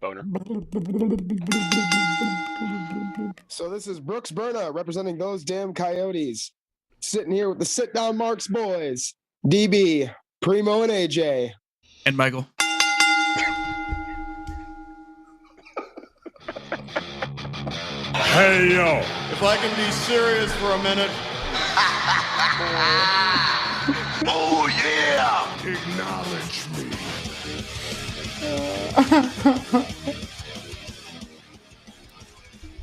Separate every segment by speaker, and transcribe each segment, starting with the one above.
Speaker 1: Boner.
Speaker 2: So this is Brooks Berna representing those damn Coyotes. Sitting here with the Sit Down Marks boys. DB, Primo, and AJ.
Speaker 3: And Michael.
Speaker 4: Hey, yo.
Speaker 5: If I can be serious for a minute.
Speaker 4: Oh, yeah. Acknowledge me.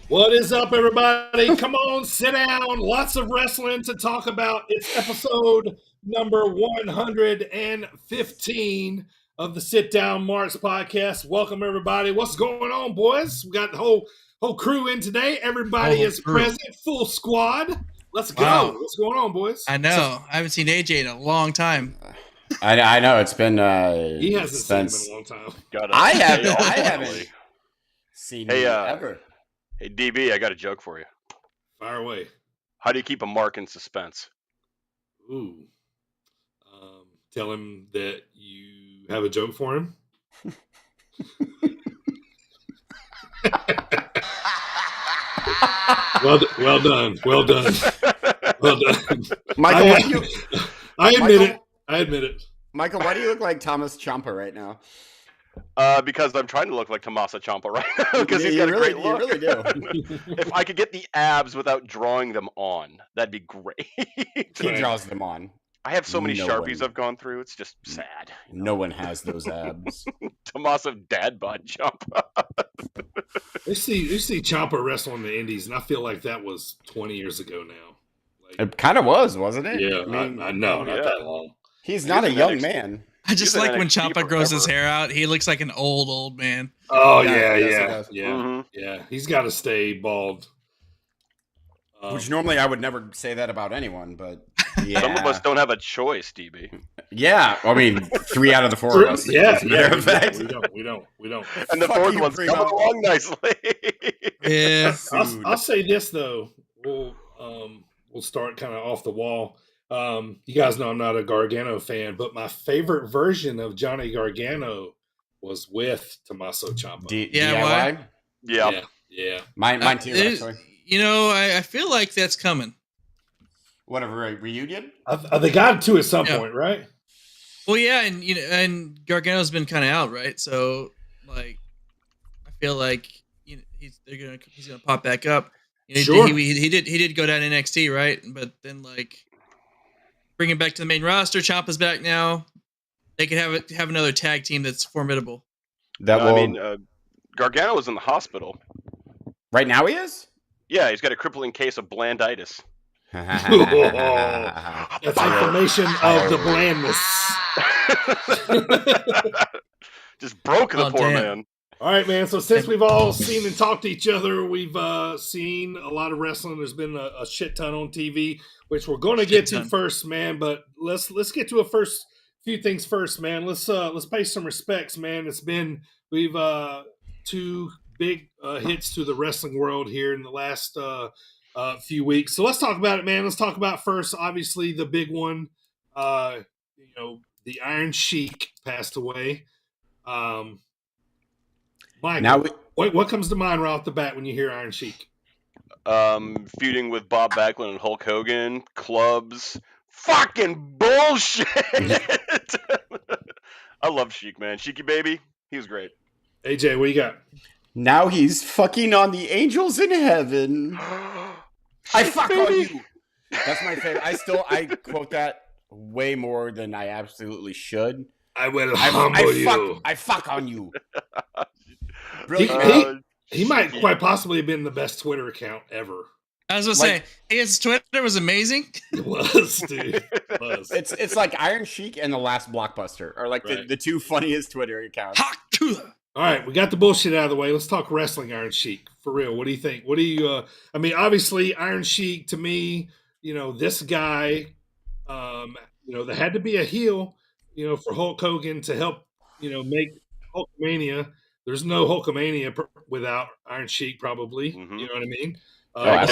Speaker 6: What is up, everybody? Come on, sit down. Lots of wrestling to talk about. It's episode number 115 of the Sit Down Marks podcast. Welcome, everybody. What's going on, boys? We got the whole crew in today. Everybody is present, full squad. Let's go.
Speaker 3: Wow.
Speaker 6: What's going on, boys?
Speaker 3: I know. I haven't seen AJ in a long time.
Speaker 5: I know it's been.
Speaker 6: He hasn't seen him in a long time.
Speaker 5: I haven't seen him ever.
Speaker 1: Hey, DB, I got a joke for you.
Speaker 6: Fire away.
Speaker 1: How do you keep a mark in suspense?
Speaker 6: Ooh. Tell him that you have a joke for him. Well done.
Speaker 5: Michael,
Speaker 6: I admit it.
Speaker 5: Michael, why do you look like Thomas Ciampa right now?
Speaker 1: Because I'm trying to look like Tommaso Ciampa right now. Because he's got a great look.
Speaker 5: You really do.
Speaker 1: If I could get the abs without drawing them on, that'd be great.
Speaker 5: He draws them on.
Speaker 1: I have so many Sharpies I've gone through. It's just sad.
Speaker 5: No one has those abs.
Speaker 1: Tommaso dad bod Ciampa.
Speaker 6: You see Ciampa wrestle in the Indies, and I feel like that was 20 years ago now.
Speaker 5: It kind of was, wasn't it?
Speaker 6: Yeah, I know. Not that long.
Speaker 5: He's not a young man.
Speaker 3: I just like when Ciampa grows his hair out. He looks like an old man.
Speaker 6: Oh,
Speaker 5: yeah.
Speaker 6: Yeah. He's got to stay bald.
Speaker 5: Which normally I would never say that about anyone, but yeah.
Speaker 1: Some of us don't have a choice, DB.
Speaker 5: Yeah, I mean, 3 out of the 4 of us.
Speaker 6: Yeah,
Speaker 5: we don't.
Speaker 1: And the fourth one's coming along nicely.
Speaker 3: Yeah.
Speaker 6: I'll say this though. We'll start kind of off the wall. You guys know I'm not a Gargano fan, but my favorite version of Johnny Gargano was with Tommaso Ciampa.
Speaker 3: DIY?
Speaker 1: Yeah.
Speaker 5: Mine too, actually.
Speaker 3: You know, I feel like that's coming.
Speaker 5: Whatever, a reunion?
Speaker 6: They got to at some point, right?
Speaker 3: Well, yeah, and Gargano's been kind of out, right? So, like, I feel like he's gonna pop back up.
Speaker 6: Sure.
Speaker 3: He did go down NXT, right? But then bring him back to the main roster. Ciampa's back now. They could have another tag team that's formidable.
Speaker 1: Gargano was in the hospital.
Speaker 5: Right now he is?
Speaker 1: Yeah, he's got a crippling case of blanditis.
Speaker 6: That's information of the blandness.
Speaker 1: Just broke the poor man.
Speaker 6: All right, man. So since we've all seen and talked to each other, we've seen a lot of wrestling. There's been a shit ton on TV, which we're going to get to first, man. But let's get to few things first, man. Let's pay some respects, man. We've 2 big hits to the wrestling world here in the last few weeks. So let's talk about it, man. Let's talk about first, obviously, the big one. The Iron Sheik passed away. Mike, what comes to mind right off the bat when you hear Iron Sheik?
Speaker 1: Feuding with Bob Backlund and Hulk Hogan, clubs, fucking bullshit. I love Sheik, man. Sheiky baby, he was great.
Speaker 6: AJ, what you got?
Speaker 5: Now he's fucking on the angels in heaven. I fuck on you. That's my favorite. I quote that way more than I absolutely should.
Speaker 6: I will humble you.
Speaker 5: I fuck on you.
Speaker 6: He might quite possibly have been the best Twitter account ever.
Speaker 3: I was going to say, his Twitter was amazing.
Speaker 6: It was, dude. It was.
Speaker 5: It's like Iron Sheik and The Last Blockbuster are like the 2 funniest Twitter accounts.
Speaker 6: All right, we got the bullshit out of the way. Let's talk wrestling, Iron Sheik. For real, what do you think? What do you obviously, Iron Sheik, to me, this guy, there had to be a heel, for Hulk Hogan to help, make Hulkamania. There's no Hulkamania without Iron Sheik, probably. Mm-hmm. You know what I mean?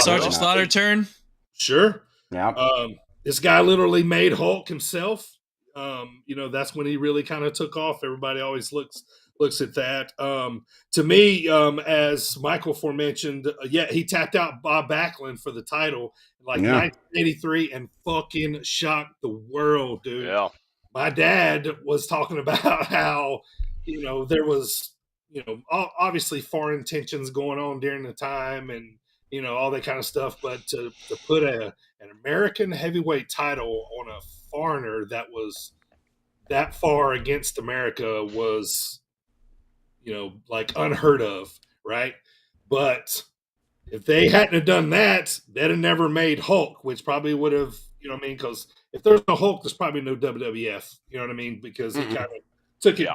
Speaker 3: Sergeant Slaughter turn?
Speaker 6: Sure.
Speaker 5: Yeah.
Speaker 6: This guy literally made Hulk himself. That's when he really kind of took off. Everybody always looks at that. To me, as Michael forementioned, he tapped out Bob Backlund for the title in 1983 and fucking shocked the world, dude.
Speaker 1: Yeah.
Speaker 6: My dad was talking about how, there was, obviously foreign tensions going on during the time and, all that kind of stuff. But to put an American heavyweight title on a foreigner that was that far against America was, like unheard of, right? But if they hadn't have done that, they'd have never made Hulk, which probably would have, because if there's no Hulk, there's probably no WWF, you know what I mean? Because he kind of took it,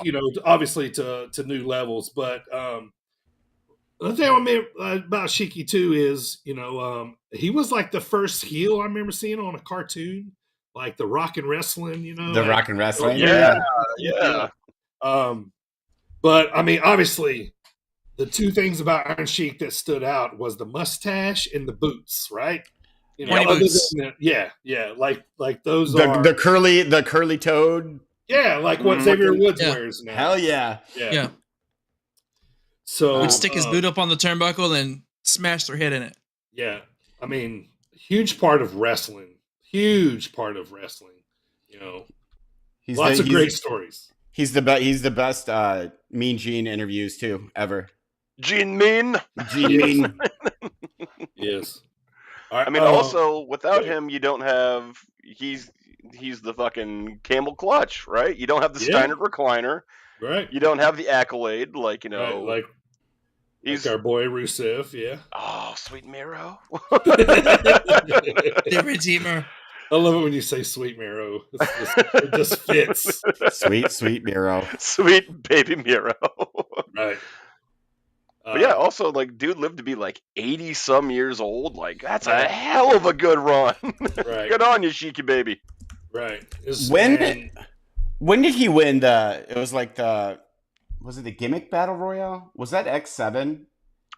Speaker 6: obviously to new levels. But the thing I mean about Shiki too is, he was like the first heel I remember seeing on a cartoon, like the Rock and Wrestling,
Speaker 5: The Rock and Wrestling.
Speaker 1: Yeah.
Speaker 6: But I mean, obviously, the two things about Iron Sheik that stood out was the mustache and the boots, right?
Speaker 3: Boots.
Speaker 6: Like those are
Speaker 5: the curly toed.
Speaker 6: Yeah, like what Xavier Woods wears now.
Speaker 5: Hell yeah.
Speaker 3: Yeah.
Speaker 6: So
Speaker 3: would stick his boot up on the turnbuckle and smash their head in it.
Speaker 6: Yeah. I mean, huge part of wrestling. Huge part of wrestling. Lots of great stories.
Speaker 5: He's the best Mean Gene interviews too ever.
Speaker 1: Gene Mean.
Speaker 6: Yes.
Speaker 1: I mean, also without him, you don't have he's the fucking Camel Clutch, right? You don't have the Steiner recliner,
Speaker 6: right?
Speaker 1: You don't have the accolade, like
Speaker 6: he's our boy Rusev, yeah.
Speaker 1: Oh, sweet Miro.
Speaker 3: The Redeemer.
Speaker 6: I love it when you say sweet Miro. It just fits.
Speaker 5: Sweet Miro.
Speaker 1: Sweet baby Miro.
Speaker 6: Right.
Speaker 1: But yeah, also, like, dude lived to be, 80-some years old. Like, that's a hell of a good run.
Speaker 6: Right.
Speaker 1: Good on you, Sheiky baby.
Speaker 6: Right.
Speaker 5: When did he win was it the gimmick battle royale? Was that X7?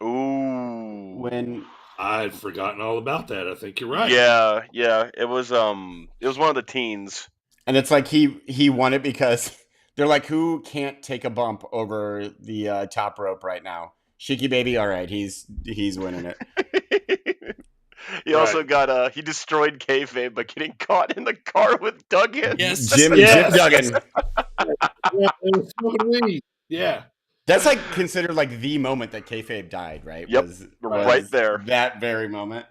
Speaker 1: Ooh.
Speaker 5: When...
Speaker 6: I'd forgotten all about that. I think you're right.
Speaker 1: Yeah. It was one of the teens.
Speaker 5: And it's like he won it because they're like, who can't take a bump over the top rope right now? Sheiky baby, all right, he's winning it.
Speaker 1: He also got he destroyed kayfabe by getting caught in the car with Duggan.
Speaker 3: Yes.
Speaker 5: Jim Duggan.
Speaker 6: It was smoking weed. Yeah.
Speaker 5: That's considered the moment that kayfabe died, right?
Speaker 1: Yep,
Speaker 5: was
Speaker 1: right there.
Speaker 5: That very moment.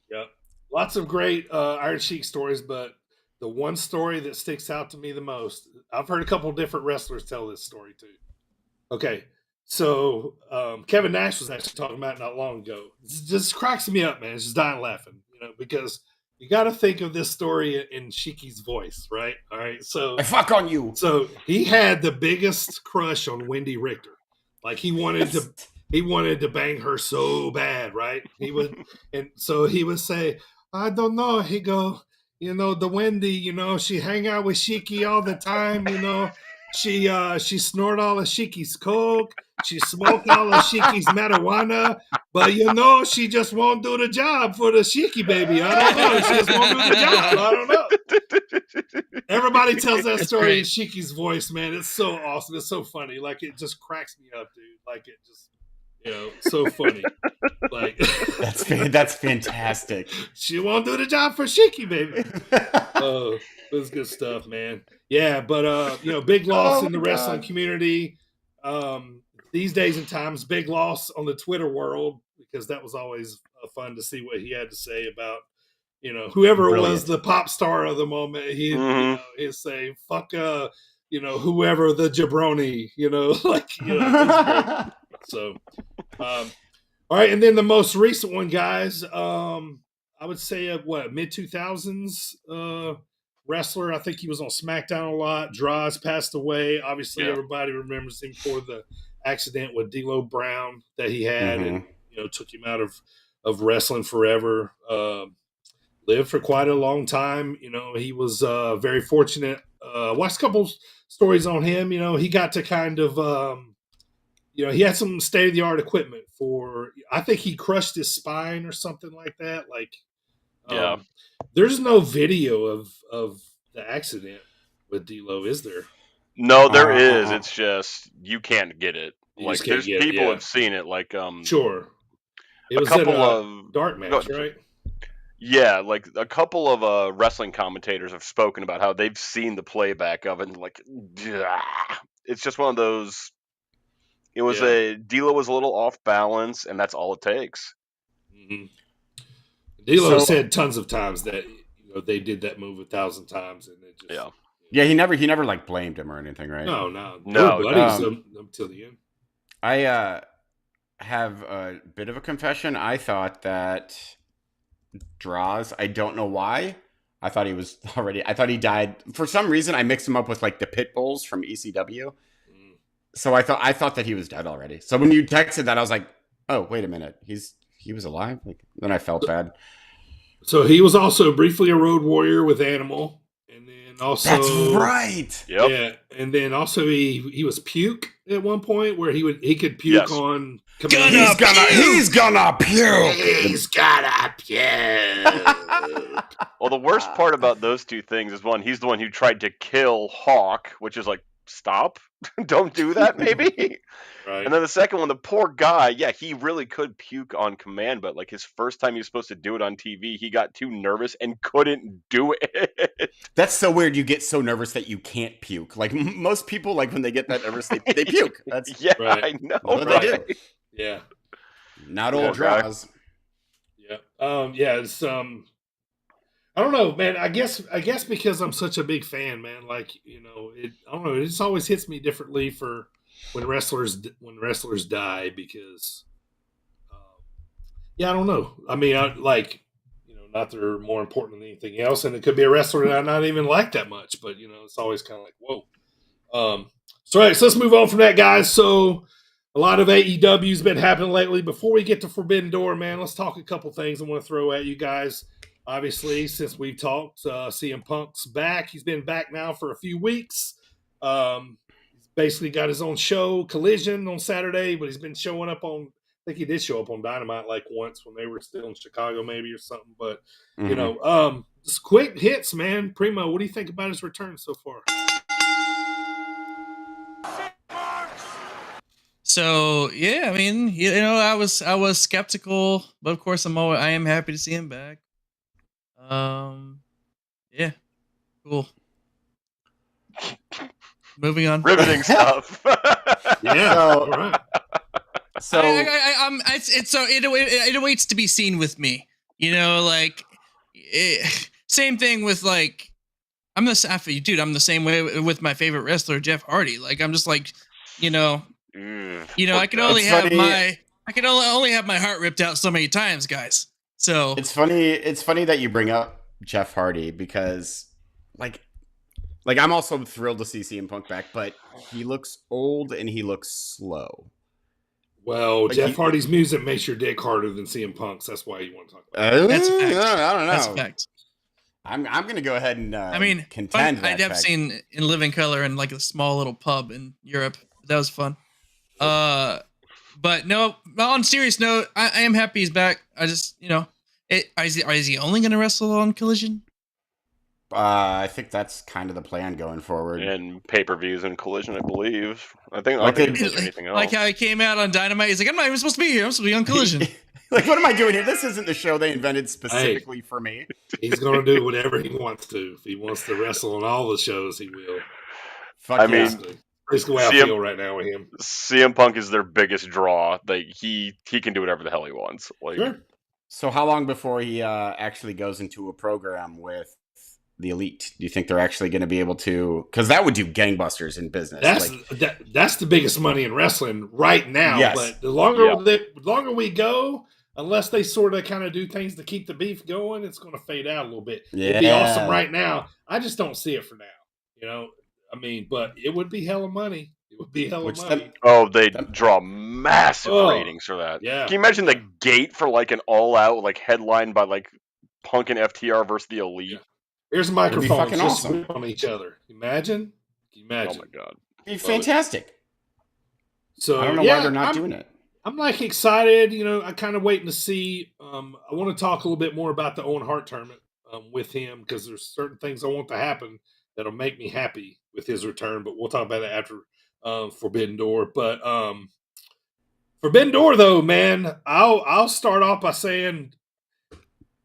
Speaker 6: Yep. Lots of great Iron Sheik stories, but the one story that sticks out to me the most, I've heard a couple of different wrestlers tell this story too. Okay, so Kevin Nash was actually talking about it not long ago. It just cracks me up, man. It's just dying laughing, because you got to think of this story in Shiki's voice, right? All right, so
Speaker 5: I fuck on you.
Speaker 6: So he had the biggest crush on Wendy Richter. Like he wanted to bang her so bad, right? And so he would say, I don't know. He go, the Wendy, she hang out with Shiki all the time, she snort all of Shiki's coke, she smoked all of Shiki's marijuana, but she just won't do the job for the Shiki baby. I don't know. She just won't do the job. I don't know. Everybody tells that story in Shiki's voice, man. It's so awesome. It's so funny. It just cracks me up, dude. It just, so funny.
Speaker 5: That's fantastic.
Speaker 6: She won't do the job for Shiki, baby. Oh, it was good stuff, man. Yeah, but big loss in the wrestling community. These days and times, big loss on the Twitter world, because that was always fun to see what he had to say about whoever was the pop star of the moment. He'd say, fuck whoever the jabroni, So all right, and then the most recent one, guys, I would say mid 2000s wrestler. I think he was on Smackdown a lot. Draws passed away. Obviously, everybody remembers him for the accident with D'Lo Brown that he had, and took him out of wrestling forever. Lived for quite a long time. He was very fortunate. Watched a couple stories on him. He got to kind of, he had some state of the art equipment for. I think he crushed his spine or something like that. There's no video of the accident, with D'Lo, is there?
Speaker 1: No, there is. It's just you can't get it.
Speaker 6: You
Speaker 1: Like
Speaker 6: just can't
Speaker 1: there's
Speaker 6: get it,
Speaker 1: people
Speaker 6: yeah.
Speaker 1: have seen it. Like
Speaker 6: Sure. It
Speaker 1: a
Speaker 6: was
Speaker 1: couple
Speaker 6: at a
Speaker 1: of
Speaker 6: dark match, right?
Speaker 1: Yeah, like a couple of wrestling commentators have spoken about how they've seen the playback of it, and like, it's just one of those. It was D'Lo was a little off balance, and that's all it takes.
Speaker 6: Mm-hmm. D'Lo said tons of times that they did that move 1,000 times, and it just
Speaker 5: he never like blamed him or anything, right?
Speaker 6: No, buddies until the end.
Speaker 5: I have a bit of a confession. I thought that Draws, I don't know why. I thought he died. For some reason, I mixed him up with like the Pit Bulls from ECW. So I thought that he was dead already. So when you texted that, I was like, oh, wait a minute. He was alive? Then I felt bad.
Speaker 6: So he was also briefly a Road Warrior with Animal. And then also
Speaker 5: that's right.
Speaker 1: Yep.
Speaker 6: Yeah. And then also he was Puke at one point where he could puke on command.
Speaker 5: He's gonna puke.
Speaker 6: He's gonna puke.
Speaker 1: Well, the worst part about those two things is he's the one who tried to kill Hawk, which is like, stop. Don't do that, maybe.
Speaker 6: Right.
Speaker 1: And then the second one, the poor guy, he really could puke on command, but like his first time he was supposed to do it on TV, he got too nervous and couldn't do it.
Speaker 5: That's so weird. You get so nervous that you can't puke. Like most people, like when they get that nervous, they puke. That's
Speaker 1: right. I know.
Speaker 5: What
Speaker 1: right?
Speaker 5: they do.
Speaker 6: Yeah.
Speaker 5: Not old Draws.
Speaker 6: Yeah. It's I don't know, man. I guess because I'm such a big fan, man. Like, I don't know. It just always hits me differently for when wrestlers die because, I don't know. I mean, not they're more important than anything else, and it could be a wrestler that I not even like that much, but it's always kind of like, whoa. So let's move on from that, guys. So a lot of AEW's been happening lately. Before we get to Forbidden Door, man, let's talk a couple things I want to throw at you guys. Obviously, since we've talked, CM Punk's back. He's been back now for a few weeks. He's basically got his own show, Collision, on Saturday, but he's been showing up on, I think he did show up on Dynamite like once when they were still in Chicago maybe or something. But, just quick hits, man. Primo, what do you think about his return so far?
Speaker 3: So, I mean, I was skeptical, but of course I am happy to see him back. Cool. Moving on.
Speaker 1: Riveting stuff.
Speaker 6: All right.
Speaker 3: So it awaits to be seen with me. Same thing with like I'm the same way with my favorite wrestler Jeff Hardy. Like I'm just like, I can only have my heart ripped out so many times, guys. So
Speaker 5: it's funny that you bring up Jeff Hardy because like I'm also thrilled to see CM Punk back, but he looks old and he looks slow.
Speaker 6: Well, like Jeff Hardy's music makes your dick harder than CM Punk's. That's why you want to talk about it.
Speaker 3: That's a fact.
Speaker 5: I don't know.
Speaker 3: That's a fact.
Speaker 5: I'm going to go ahead and contend.
Speaker 3: I'd have seen in living color in like a small little pub in Europe. That was fun. But no, on a serious note, I am happy he's back. I just, is he only going to wrestle on Collision?
Speaker 5: I think that's kind of the plan going forward.
Speaker 1: And pay-per-views and Collision, I believe. I think anything else.
Speaker 3: Like how he came out on Dynamite. He's like, I'm not even supposed to be here. I'm supposed to be on Collision.
Speaker 5: Like, what am I doing here? This isn't the show they invented specifically for me.
Speaker 6: He's going to do whatever he wants to. If he wants to wrestle on all the shows, he will. That's the way I feel right now with him.
Speaker 1: CM Punk is their biggest draw. Like he can do whatever the hell he wants. Like,
Speaker 6: sure.
Speaker 5: So how long before he actually goes into a program with the Elite? Do you think they're actually going to be able to? Because that would do gangbusters in business.
Speaker 6: That's the biggest money in wrestling right now.
Speaker 5: Yes.
Speaker 6: But the longer we go, unless they sort of kind of do things to keep the beef going, it's going to fade out a little bit.
Speaker 5: Yeah.
Speaker 6: It'd be awesome right now. I just don't see it for now. I mean, but it would be hella money. It would be hella money.
Speaker 1: They draw massive ratings for that.
Speaker 6: Yeah.
Speaker 1: Can you imagine the gate for like an all-out, like headlined by like Punk and FTR versus the Elite?
Speaker 6: Yeah. Here's microphones just
Speaker 5: awesome.
Speaker 6: on each other. Imagine.
Speaker 1: Oh my god.
Speaker 5: It'd be fantastic.
Speaker 6: So
Speaker 5: I don't know why they're not doing it.
Speaker 6: I'm like excited. I'm kind of waiting to see. I want to talk a little bit more about the Owen Hart tournament with him because there's certain things I want to happen. that'll make me happy with his return. But we'll talk about that after Forbidden Door. But Forbidden Door, though, man, I'll start off by saying,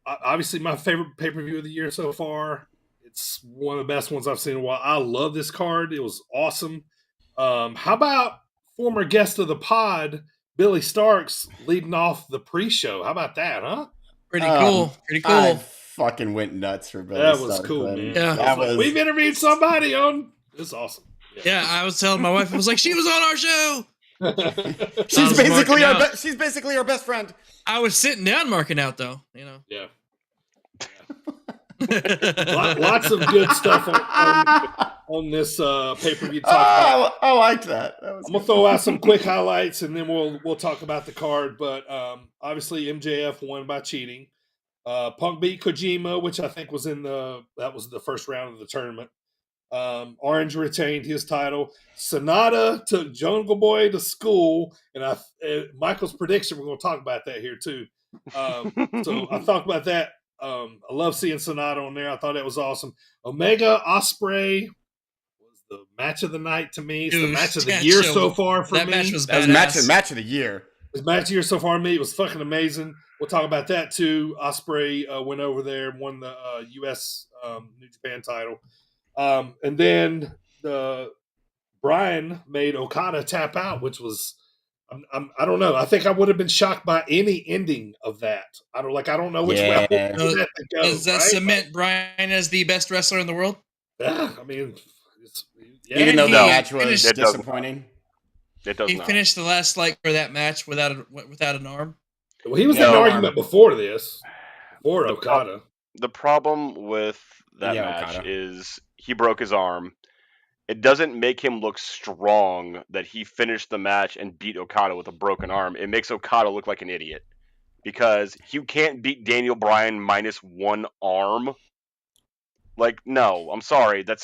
Speaker 6: obviously, my favorite pay-per-view of the year so far. It's one of the best ones I've seen in a while. I love this card. It was awesome. How about former guest of the pod, Billy Starks, leading off the pre-show? How about that, huh?
Speaker 3: Pretty cool. Pretty cool.
Speaker 5: I fucking went nuts for Billy
Speaker 6: That was
Speaker 5: Starks,
Speaker 6: cool, man.
Speaker 3: Yeah.
Speaker 5: That was...
Speaker 6: We've interviewed somebody on. It's awesome.
Speaker 3: Yeah, I was telling my wife, I was like, she was on our show.
Speaker 5: she's basically our best friend.
Speaker 3: I was sitting down marking out, though.
Speaker 6: Yeah. Lots of good stuff on this pay-per-view.
Speaker 5: I liked that.
Speaker 6: I'm gonna throw out some quick highlights, and then we'll talk about the card. But obviously, MJF won by cheating. Punk beat Kojima, which I think was that was the first round of the tournament. Orange retained his title. Sonata took Jungle Boy to school, and Michael's prediction. We're gonna talk about that here too. So I talked about that. I love seeing Sonata on there. I thought that was awesome. Omega Ospreay was the match of the night to me. It's the match of the year so far for me.
Speaker 3: That match was
Speaker 5: match of the year.
Speaker 6: His match of the year so far for me. It was fucking amazing. We'll talk about that too. Ospreay went over there and won the U.S. New Japan title. And then Brian made Okada tap out, which was I don't know. I think I would have been shocked by any ending of that. I don't know which way I want that to go.
Speaker 3: Does that cement Brian as the best wrestler in the world?
Speaker 6: Yeah, I mean,
Speaker 5: even though the match was disappointing,
Speaker 3: he finished the last for that match without an arm.
Speaker 6: Well, he was in an argument before this, before Okada.
Speaker 1: The problem with that match is he broke his arm. It doesn't make him look strong that he finished the match and beat Okada with a broken arm. It makes Okada look like an idiot because you can't beat Daniel Bryan minus one arm. No, I'm sorry. That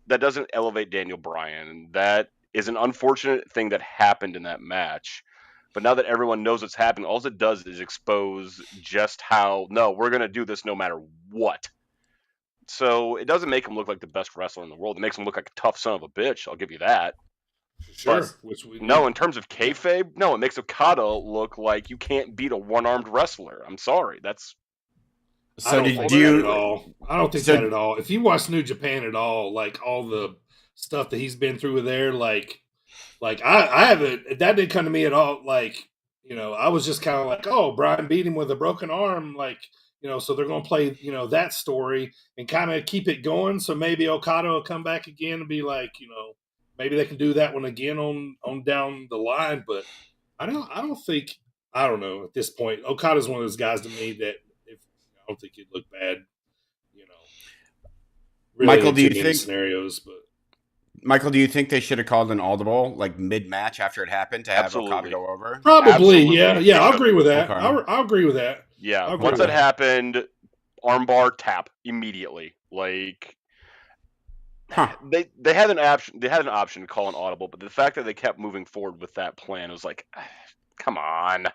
Speaker 1: doesn't elevate Daniel Bryan. That is an unfortunate thing that happened in that match. But now that everyone knows what's happening, all it does is expose just how, no, we're going to do this no matter what. So it doesn't make him look like the best wrestler in the world. It makes him look like a tough son of a bitch. I'll give you that.
Speaker 6: Sure.
Speaker 1: No, in terms of kayfabe, no, it makes Okada look like you can't beat a one-armed wrestler. I'm sorry.
Speaker 6: I don't think that at all. If you watch New Japan at all, all the stuff that he's been through with there, I haven't. That didn't come to me at all. I was just kind of like, oh, Brian beat him with a broken arm, so they're going to play, that story and kind of keep it going. So maybe Okada will come back again and be maybe they can do that one again on down the line. But I don't know at this point. Okada's one of those guys to me that I don't think he'd look bad, really
Speaker 5: Michael, do you think
Speaker 6: scenarios? But
Speaker 5: Michael, do you think they should have called an audible mid-match after it happened to have Okada go over?
Speaker 6: Probably,
Speaker 1: Absolutely.
Speaker 6: yeah. I'll agree with that.
Speaker 5: Okay.
Speaker 6: I'll agree with that.
Speaker 1: Yeah, once that happened, armbar tap immediately. They had an option. They had an option to call an audible, but the fact that they kept moving forward with that plan was come on.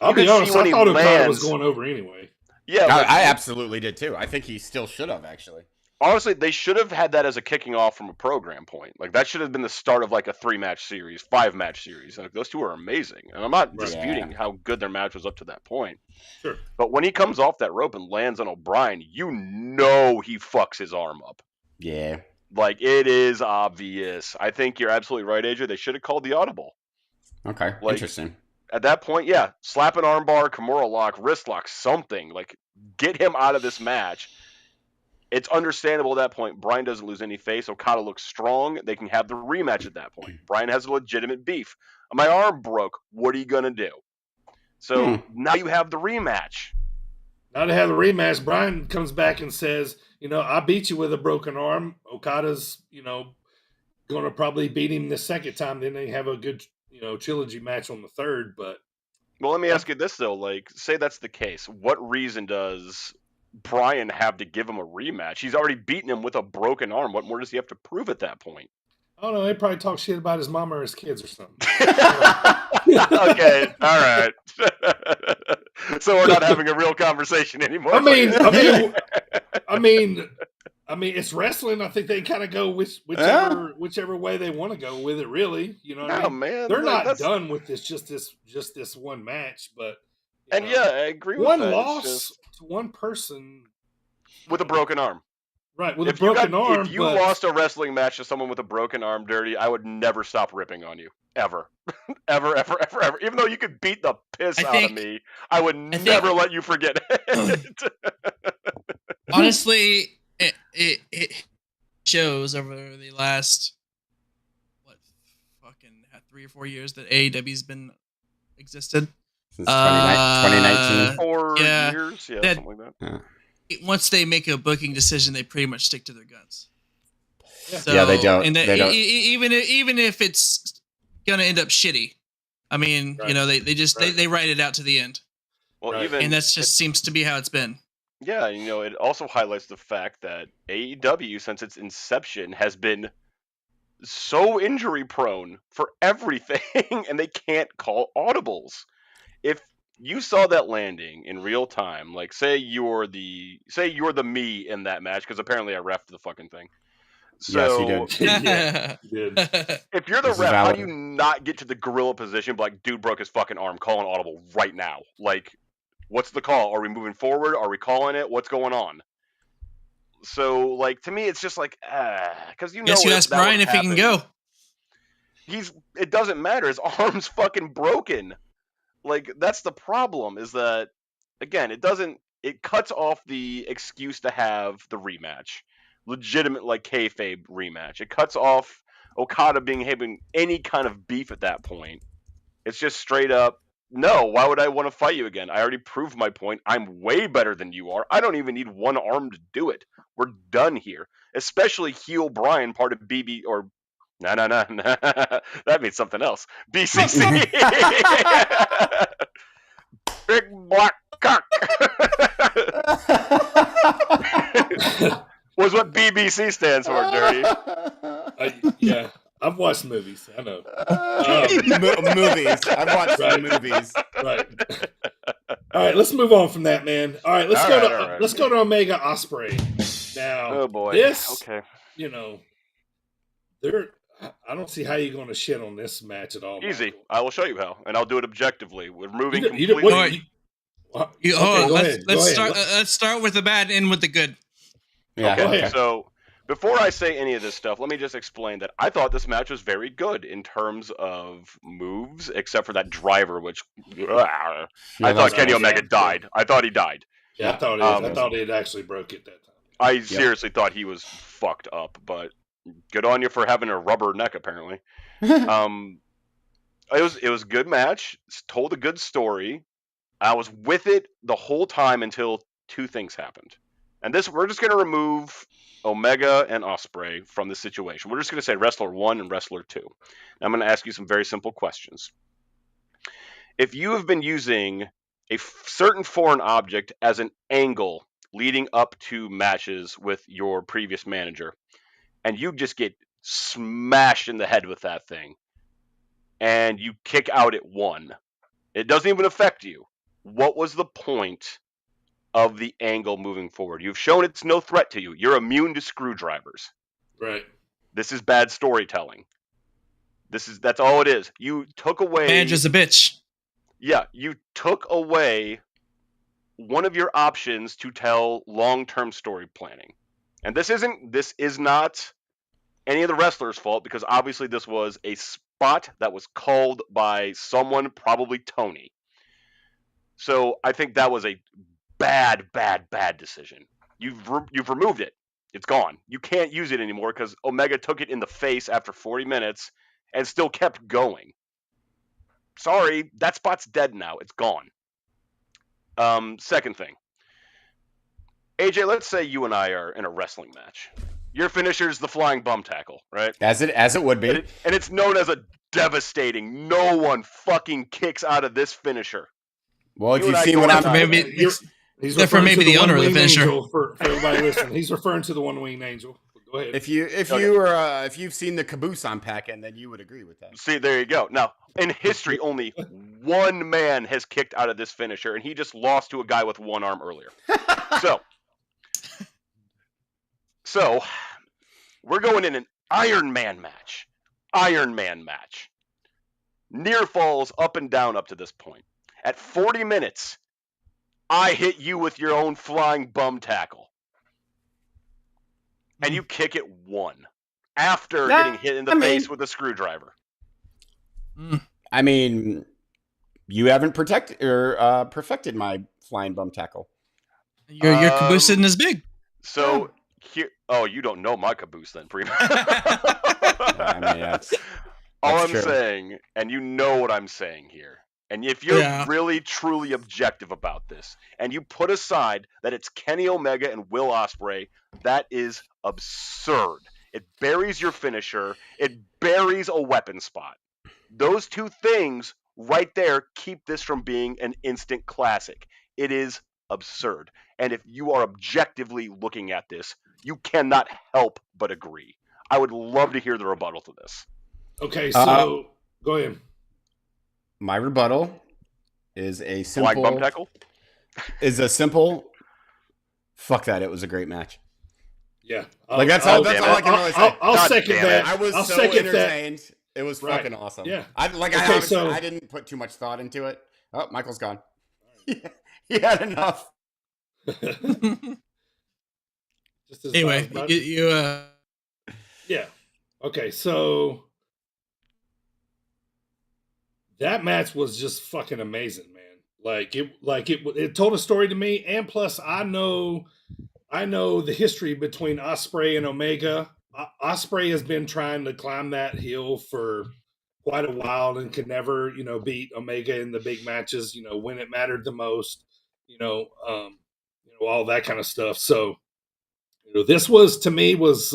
Speaker 6: I'll be honest. I thought Okada was going over anyway.
Speaker 5: Yeah, I absolutely did too. I think he still should have actually.
Speaker 1: Honestly, they should have had that as a kicking off from a program point. That should have been the start of a 3-match series, 5-match series. Those two are amazing. And I'm not disputing how good their match was up to that point.
Speaker 6: Sure.
Speaker 1: But when he comes off that rope and lands on O'Brien, he fucks his arm up.
Speaker 5: Yeah.
Speaker 1: It is obvious. I think you're absolutely right, AJ. They should have called the audible.
Speaker 5: Okay. Interesting.
Speaker 1: At that point, yeah. Slap an armbar, Kimura lock, wrist lock, something. Get him out of this match. It's understandable at that point. Bryan doesn't lose any face. Okada looks strong. They can have the rematch at that point. Bryan has a legitimate beef. My arm broke. What are you going to do? So now you have the rematch.
Speaker 6: Now to have the rematch, Bryan comes back and says, I beat you with a broken arm. Okada's, going to probably beat him the second time. Then they have a good, trilogy match on the third. But
Speaker 1: well, let me ask you this, though. Say that's the case. What reason does Bryan have to give him a rematch? He's already beaten him with a broken arm. What more does he have to prove at that point?
Speaker 6: I don't know. They probably talk shit about his mama or his kids or something.
Speaker 1: Okay, all right. So we're not having a real conversation anymore.
Speaker 6: I mean, I mean, it's wrestling. I think they kind of go whichever way they want to go with it. Really, you know what I mean?
Speaker 1: Man,
Speaker 6: they're not done with this. Just this one match, but
Speaker 1: and yeah, I agree with
Speaker 6: one
Speaker 1: that.
Speaker 6: loss to one person
Speaker 1: with a broken arm.
Speaker 6: Right, with a broken arm.
Speaker 1: If you lost a wrestling match to someone with a broken arm, Dirty, I would never stop ripping on you. Ever. ever. Even though you could beat the piss out of me, I would never let you forget it.
Speaker 3: Honestly, it shows over the last, 3 or 4 years that AEW's been existed.
Speaker 5: Since 2019.
Speaker 1: 4 years? Yeah, something like that.
Speaker 3: Once they make a booking decision, they pretty much stick to their guns.
Speaker 5: So, they don't.
Speaker 3: And
Speaker 5: they don't.
Speaker 3: Even if it's gonna end up shitty, I mean, they just they write it out to the end.
Speaker 1: Well,
Speaker 3: and that's just seems to be how it's been.
Speaker 1: Yeah, it also highlights the fact that AEW, since its inception, has been so injury prone for everything, and they can't call audibles. If you saw that landing in real time, like say you're the me in that match, because apparently I reffed the fucking thing. So,
Speaker 5: yes, you did.
Speaker 6: Yeah, you did.
Speaker 1: If you're the ref, how do you not get to the gorilla position? But like, dude broke his fucking arm. Call an audible right now. Like, what's the call? Are we moving forward? Are we calling it? What's going on? So, like, to me, it's just like, because
Speaker 3: Guess you ask Brian if he can go.
Speaker 1: It doesn't matter. His arm's fucking broken. Like, that's the problem, is that, again, it cuts off the excuse to have the rematch. Legitimate, like, kayfabe rematch. It cuts off Okada having any kind of beef at that point. It's just straight up, no, why would I want to fight you again? I already proved my point. I'm way better than you are. I don't even need one arm to do it. We're done here. Especially heel Brian, part of BB, or no. That means something else. BCC. Big black cock. Was what BBC stands for, Dirty.
Speaker 6: Yeah, I've watched movies. I know.
Speaker 5: Movies. I've watched some movies.
Speaker 6: Right. All right, let's move on from that, man. All right, let's go to Omega Ospreay. Now,
Speaker 1: oh boy.
Speaker 6: This,
Speaker 1: okay.
Speaker 6: I don't see how you're going to shit on this match at all.
Speaker 1: Easy.
Speaker 6: Michael.
Speaker 1: I will show you how, and I'll do it objectively. We're moving
Speaker 3: completely.
Speaker 6: Let's
Speaker 3: start with the bad and end with the good.
Speaker 5: Yeah.
Speaker 1: Okay. So before I say any of this stuff, let me just explain that I thought this match was very good in terms of moves, except for that driver, which I thought Kenny Omega died. I thought he died.
Speaker 6: Yeah, I thought he had actually broke it that time.
Speaker 1: I seriously thought he was fucked up, but good on you for having a rubber neck, apparently. It was a good match. Told a good story. I was with it the whole time until two things happened. And we're just going to remove Omega and Ospreay from the situation. We're just going to say Wrestler 1 and Wrestler 2. I'm going to ask you some very simple questions. If you have been using a certain foreign object as an angle leading up to matches with your previous manager, and you just get smashed in the head with that thing, and you kick out at 1, it doesn't even affect you. What was the point of the angle moving forward? You've shown it's no threat to you. You're immune to screwdrivers.
Speaker 6: Right.
Speaker 1: This is bad storytelling. That's all it is. You took away...
Speaker 3: Manager's a bitch.
Speaker 1: Yeah, you took away one of your options to tell long-term story planning. And this is not any of the wrestlers' fault, because obviously this was a spot that was called by someone, probably Tony. So I think that was a bad decision. You've removed it. It's gone. You can't use it anymore because Omega took it in the face after 40 minutes and still kept going. Sorry, that spot's dead now. It's gone. Second thing. AJ, let's say you and I are in a wrestling match. Your finisher's the flying bum tackle, right?
Speaker 5: As it would be.
Speaker 1: And it's known as a devastating. No one fucking kicks out of this finisher.
Speaker 5: Well, if you've seen what I'm...
Speaker 6: He's
Speaker 3: referring to the owner of the finisher.
Speaker 6: For everybody listening, he's referring to the one-winged angel. Go ahead.
Speaker 5: If you've seen the caboose I'm packing, then you would agree with that.
Speaker 1: See, there you go. Now, in history, only one man has kicked out of this finisher, and he just lost to a guy with one arm earlier. So, So, we're going in an Iron Man match. Near falls up and down up to this point. At 40 minutes, I hit you with your own flying bum tackle. And you kick it 1 after getting hit in the face with a screwdriver.
Speaker 5: I mean, you haven't perfected my flying bum tackle.
Speaker 3: Your caboose isn't as big.
Speaker 1: So here, you don't know my caboose then, Primo.
Speaker 5: I mean, that's
Speaker 1: all I'm
Speaker 5: true.
Speaker 1: saying, and you know what I'm saying here. And if you're really, truly objective about this, and you put aside that it's Kenny Omega and Will Ospreay, that is absurd. It buries your finisher. It buries a weapon spot. Those two things right there keep this from being an instant classic. It is absurd. And if you are objectively looking at this, you cannot help but agree. I would love to hear the rebuttal to this.
Speaker 6: Okay, so go ahead.
Speaker 5: My rebuttal is a simple...
Speaker 1: Flying bum tackle?
Speaker 5: Fuck that, it was a great match.
Speaker 6: Yeah.
Speaker 5: That's all I can really say.
Speaker 6: I'll second that.
Speaker 5: I was so entertained. It was fucking awesome.
Speaker 6: Yeah.
Speaker 5: I didn't put too much thought into it. Oh, Michael's gone. He had enough.
Speaker 3: Anyway,
Speaker 6: yeah. Okay, so that match was just fucking amazing, man. It told a story to me, and plus I know the history between Ospreay and Omega. Ospreay has been trying to climb that hill for quite a while and could never, beat Omega in the big matches, when it mattered the most, all that kind of stuff. So, this was to me was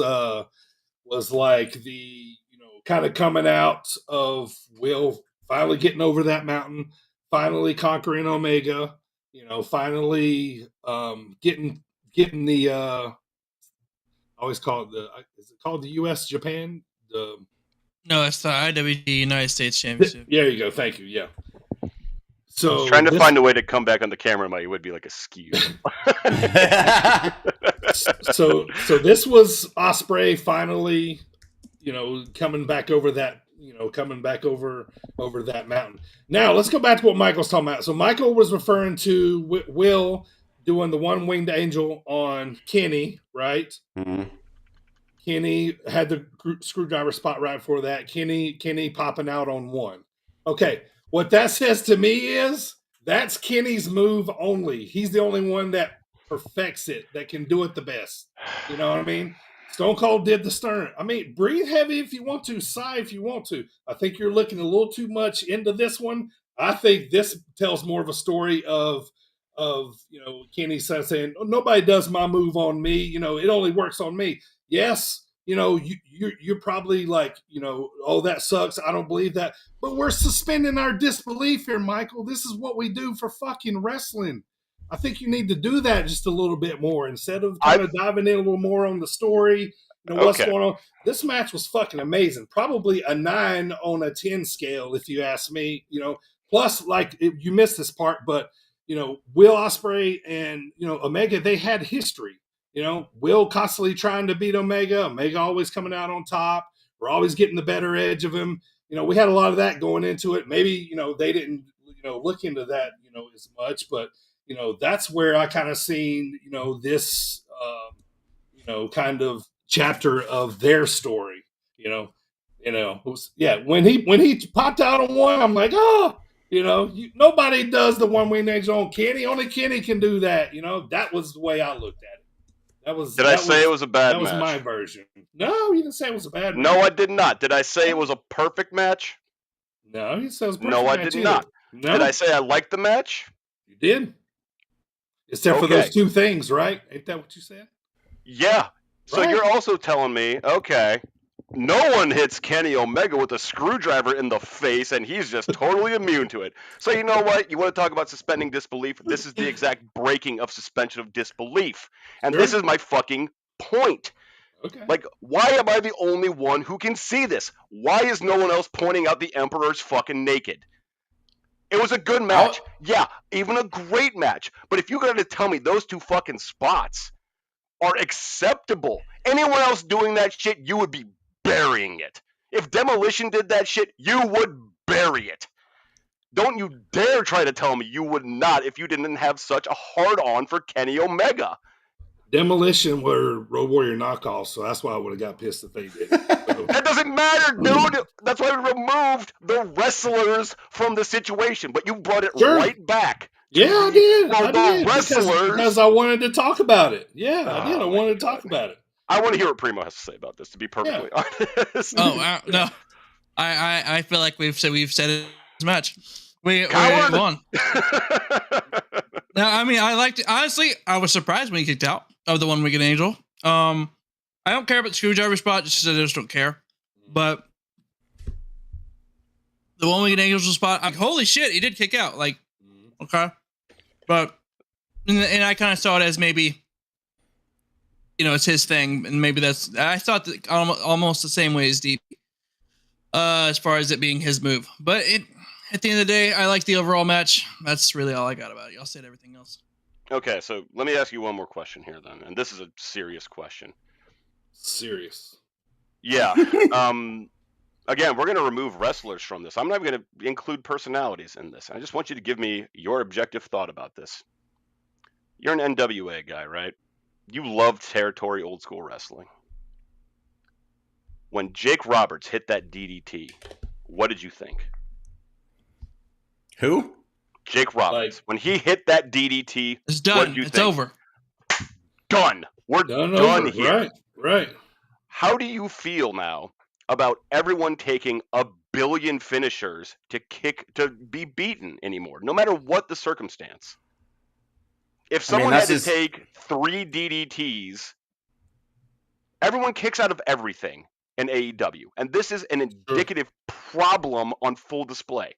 Speaker 6: like the, kind of coming out of Will finally getting over that mountain, finally conquering Omega, finally getting the I always call it is it called the US Japan?
Speaker 3: No, it's the IWG United States Championship.
Speaker 6: There you go. Thank you. Yeah. So
Speaker 1: I was trying to find a way to come back on the camera, but it would be like a skew.
Speaker 6: so this was Ospreay finally, coming back over that, over that mountain. Now let's go back to what Michael's talking about. So Michael was referring to Will doing the one-winged angel on Kenny, right?
Speaker 5: Mm-hmm.
Speaker 6: Kenny had the screwdriver spot right before that. Kenny popping out on one. Okay, what that says to me is that's Kenny's move only. He's the only one that perfects it, that can do it the best. You know what I mean? Stone Cold did the stern. I mean, breathe heavy if you want to, sigh if you want to. I think you're looking a little too much into this one. I think this tells more of a story of Kenny saying, oh, nobody does my move on me. It only works on me. Yes, you're probably like, oh, that sucks. I don't believe that. But we're suspending our disbelief here, Michael. This is what we do for fucking wrestling. I think you need to do that just a little bit more instead of kind of diving in a little more on the story. What's going on. This match was fucking amazing. Probably a 9 on a 10 scale, if you ask me. Plus, you missed this part, but Will Ospreay and Omega, they had history. Will constantly trying to beat Omega. Omega always coming out on top. We're always getting the better edge of him. We had a lot of that going into it. Maybe they didn't look into that as much, but that's where I kind of seen this kind of chapter of their story. When he popped out on one, I'm like, oh. Nobody does the one-wing angel on Kenny. Only Kenny can do that. That was the way I looked at it.
Speaker 1: Did I say it was a bad match?
Speaker 6: That was my version. No, you didn't say it was a bad match.
Speaker 1: No, I did not. Did I say it was a perfect match?
Speaker 6: No, you said it was a perfect
Speaker 1: match. No, I did not.
Speaker 6: No.
Speaker 1: Did I say I liked the match?
Speaker 6: You did. Except for those two things, right? Ain't that what you said?
Speaker 1: Yeah. So
Speaker 6: right.
Speaker 1: You're also telling me, okay, no one hits Kenny Omega with a screwdriver in the face, and he's just totally immune to it. So you know what? You want to talk about suspending disbelief? This is the exact breaking of suspension of disbelief. And This is my fucking point.
Speaker 6: Okay.
Speaker 1: Why am I the only one who can see this? Why is no one else pointing out the Emperor's fucking naked? It was a good match. Yeah, even a great match. But if you got to tell me those two fucking spots, are acceptable. Anyone else doing that shit, you would be burying it. If Demolition did that shit, you would bury it. Don't you dare try to tell me you would not if you didn't have such a hard-on for Kenny Omega.
Speaker 6: Demolition were Road Warrior knockoffs, so that's why I would have got pissed if they did. So.
Speaker 1: That doesn't matter, dude. That's why we removed the wrestlers from the situation, but you brought it right back.
Speaker 6: Yeah, I did.
Speaker 1: Well,
Speaker 6: I did
Speaker 1: wrestlers,
Speaker 6: because I wanted to talk about it. Yeah, I did. I wanted to talk about it.
Speaker 1: I want to hear what Primo has to say about this, to be perfectly honest.
Speaker 3: Oh, no. I feel like we've said it as much. We won. No, I mean, I liked it. Honestly, I was surprised when he kicked out of the 1 Wicked Angel. I don't care about the screwdriver spot, just I just don't care. But the 1 Wicked Angel spot, I'm like, holy shit, he did kick out. Like, okay. But, and I kind of saw it as maybe, it's his thing. And maybe I thought that almost the same way as Deep, as far as it being his move. But at the end of the day, I like the overall match. That's really all I got about it. Y'all said everything else.
Speaker 1: Okay, so let me ask you one more question here then. And this is a serious question.
Speaker 6: Serious.
Speaker 1: Yeah. Again, we're going to remove wrestlers from this. I'm not going to include personalities in this. I just want you to give me your objective thought about this. You're an NWA guy, right? You love territory old school wrestling. When Jake Roberts hit that DDT, what did you think?
Speaker 5: Who?
Speaker 1: Jake Roberts. When he hit that DDT,
Speaker 3: it's done.
Speaker 1: What did you
Speaker 3: it's
Speaker 1: think?
Speaker 3: Over.
Speaker 1: Done. We're done here.
Speaker 6: Right.
Speaker 1: How do you feel now about everyone taking a billion finishers to be beaten anymore, no matter what the circumstance? If someone had to take 3 DDTs, everyone kicks out of everything in AEW, and this is an indicative problem on full display.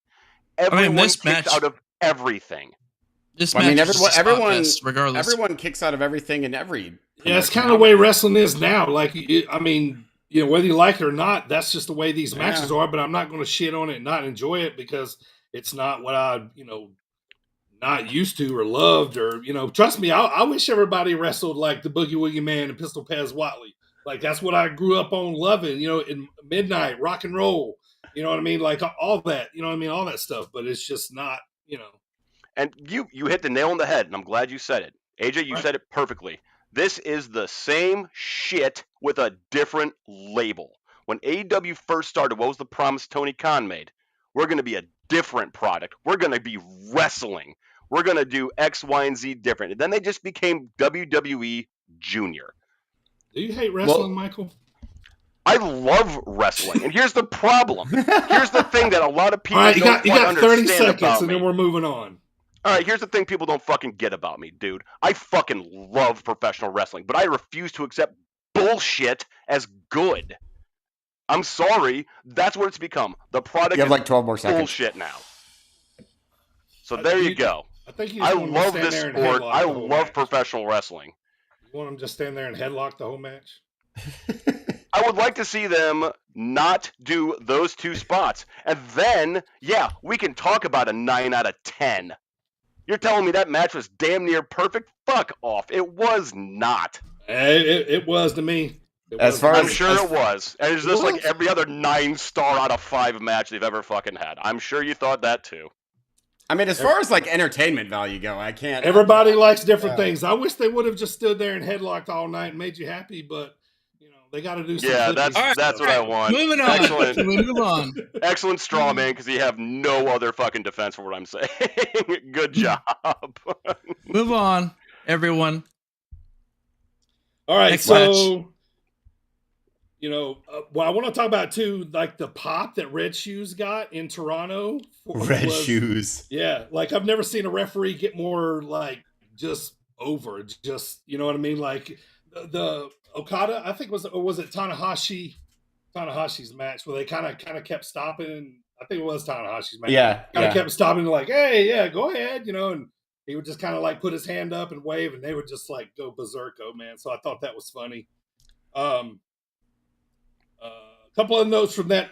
Speaker 1: Everyone kicks out of everything.
Speaker 3: This match
Speaker 5: everyone,
Speaker 3: regardless.
Speaker 5: Everyone kicks out of everything in every.
Speaker 6: Yeah, it's kind of the way wrestling is now. Like, I mean, whether you like it or not, that's just the way these matches are. But I'm not going to shit on it and not enjoy it because it's not what I, not used to or loved or, trust me, I wish everybody wrestled like the Boogie Woogie Man and Pistol Pez Watley. Like, that's what I grew up on loving, in Midnight, rock and roll. You know what I mean? Like all that, all that stuff. But it's just not,
Speaker 1: And you hit the nail on the head, and I'm glad you said it. AJ, you said it perfectly. This is the same shit with a different label. When AEW first started, what was the promise Tony Khan made? We're going to be a different product. We're going to be wrestling. We're going to do X, Y, and Z different. And then they just became WWE Junior.
Speaker 6: Do you hate wrestling, Michael?
Speaker 1: I love wrestling. And here's the problem. Here's the thing that a lot of people
Speaker 6: you got 30 seconds,
Speaker 1: about
Speaker 6: and then we're moving on.
Speaker 1: All right, here's the thing people don't fucking get about me, dude. I fucking love professional wrestling, but I refuse to accept bullshit as good. I'm sorry. That's what it's become. The product
Speaker 5: you have
Speaker 1: is
Speaker 5: like 12 more seconds.
Speaker 1: Bullshit now. So there you go.
Speaker 6: I
Speaker 1: love this sport. I love professional wrestling.
Speaker 6: You want them to just stand there and headlock the whole match?
Speaker 1: I would like to see them not do those 2 spots. And then, we can talk about a 9 out of 10. You're telling me that match was damn near perfect? Fuck off. It was not.
Speaker 6: It was to me.
Speaker 1: I'm sure it was. And it's just like every other 9-star out of 5 match they've ever fucking had. I'm sure you thought that too.
Speaker 5: I mean, as far as like entertainment value go, I can't.
Speaker 6: Everybody likes different things. I wish they would have just stood there and headlocked all night and made you happy, but they got to do something.
Speaker 1: Yeah, that's what I want.
Speaker 3: Moving on.
Speaker 1: Excellent.
Speaker 3: Move on.
Speaker 1: Excellent straw man, because you have no other fucking defense for what I'm saying. Good job.
Speaker 3: Move on, everyone.
Speaker 6: All right,
Speaker 3: Next
Speaker 6: so match. I want to talk about too, like the pop that Red Shoes got in Toronto.
Speaker 5: Red Shoes.
Speaker 6: Yeah, like I've never seen a referee get more like just over. Just you know what I mean? Like the Okada, I think was it Tanahashi's match where they kind of kept stopping. I think it was Tanahashi's match.
Speaker 5: Yeah,
Speaker 6: kind of kept stopping like, hey, yeah, go ahead, and he would just kind of like put his hand up and wave, and they would just like go berserko, man. So I thought that was funny. A couple of notes from that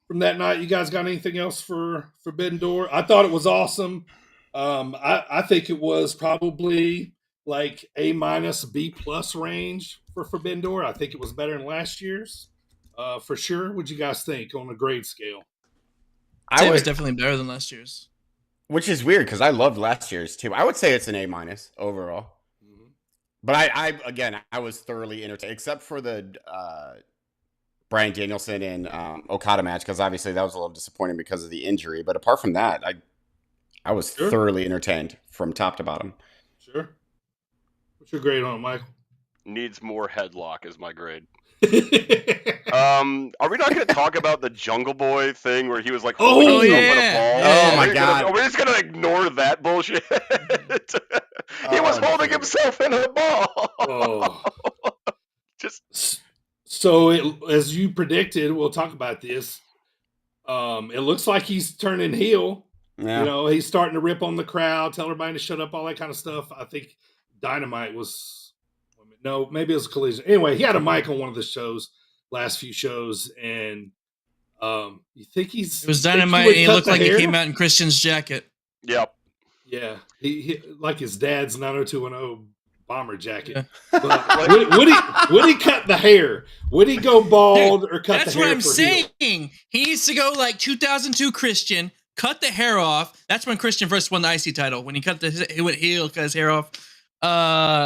Speaker 6: night. You guys got anything else for Forbidden Door? I thought it was awesome. I think it was probably like A minus B plus range for Forbidden Door. I think it was better than last year's, for sure. What'd you guys think on a grade scale?
Speaker 3: I'd say it was definitely better than last year's.
Speaker 5: Which is weird because I loved last year's too. I would say it's an A minus overall. Mm-hmm. But I was thoroughly entertained, except for the Bryan Danielson and Okada match, because obviously that was a little disappointing because of the injury. But apart from that, I was thoroughly entertained from top to bottom.
Speaker 6: Sure. What's your grade on it, Michael?
Speaker 1: Needs more headlock is my grade. Are we not going to talk about the Jungle Boy thing where he was like holding himself in a ball?
Speaker 5: Oh my god!
Speaker 1: Are we just going to ignore that bullshit? He was holding himself in a ball.
Speaker 6: Oh. So as you predicted, we'll talk about this. It looks like he's turning heel. Yeah. You know, he's starting to rip on the crowd, tell everybody to shut up, all that kind of stuff. I think Dynamite was. No, maybe it was a Collision. Anyway, he had a mic on one of the shows, last few shows, and you think he's...
Speaker 3: It was Dynamite, and he looked like he came out in Christian's jacket.
Speaker 1: Yep.
Speaker 6: Yeah, he like his dad's 90210 bomber jacket. Yeah. But would he cut the hair? Would he go bald or cut the hair? That's what I'm saying.
Speaker 3: Heel? He needs to go like 2002 Christian, cut the hair off. That's when Christian first won the IC title. When he went heel, cut his hair off.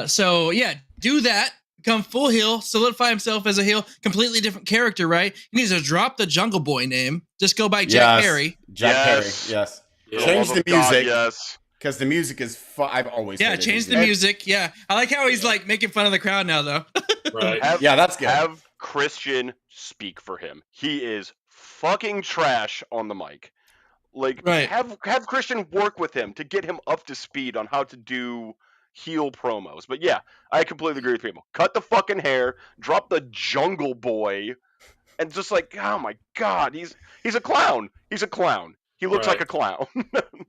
Speaker 3: So yeah, do that, become full heel, solidify himself as a heel, completely different character, right? He needs to drop the Jungle Boy name, just go by Jack Perry.
Speaker 5: Perry, yes. Change the music, yes. Because the music is I've always
Speaker 3: change the music. Yeah, I like how he's like making fun of the crowd now, though.
Speaker 6: Right.
Speaker 5: That's good.
Speaker 1: Have Christian speak for him. He is fucking trash on the mic. Like, have Christian work with him to get him up to speed on how to do heel promos. But yeah, I completely agree with people. Cut the fucking hair, drop the Jungle Boy, and just like, oh my god, he's a clown. He's a clown. He looks like a clown.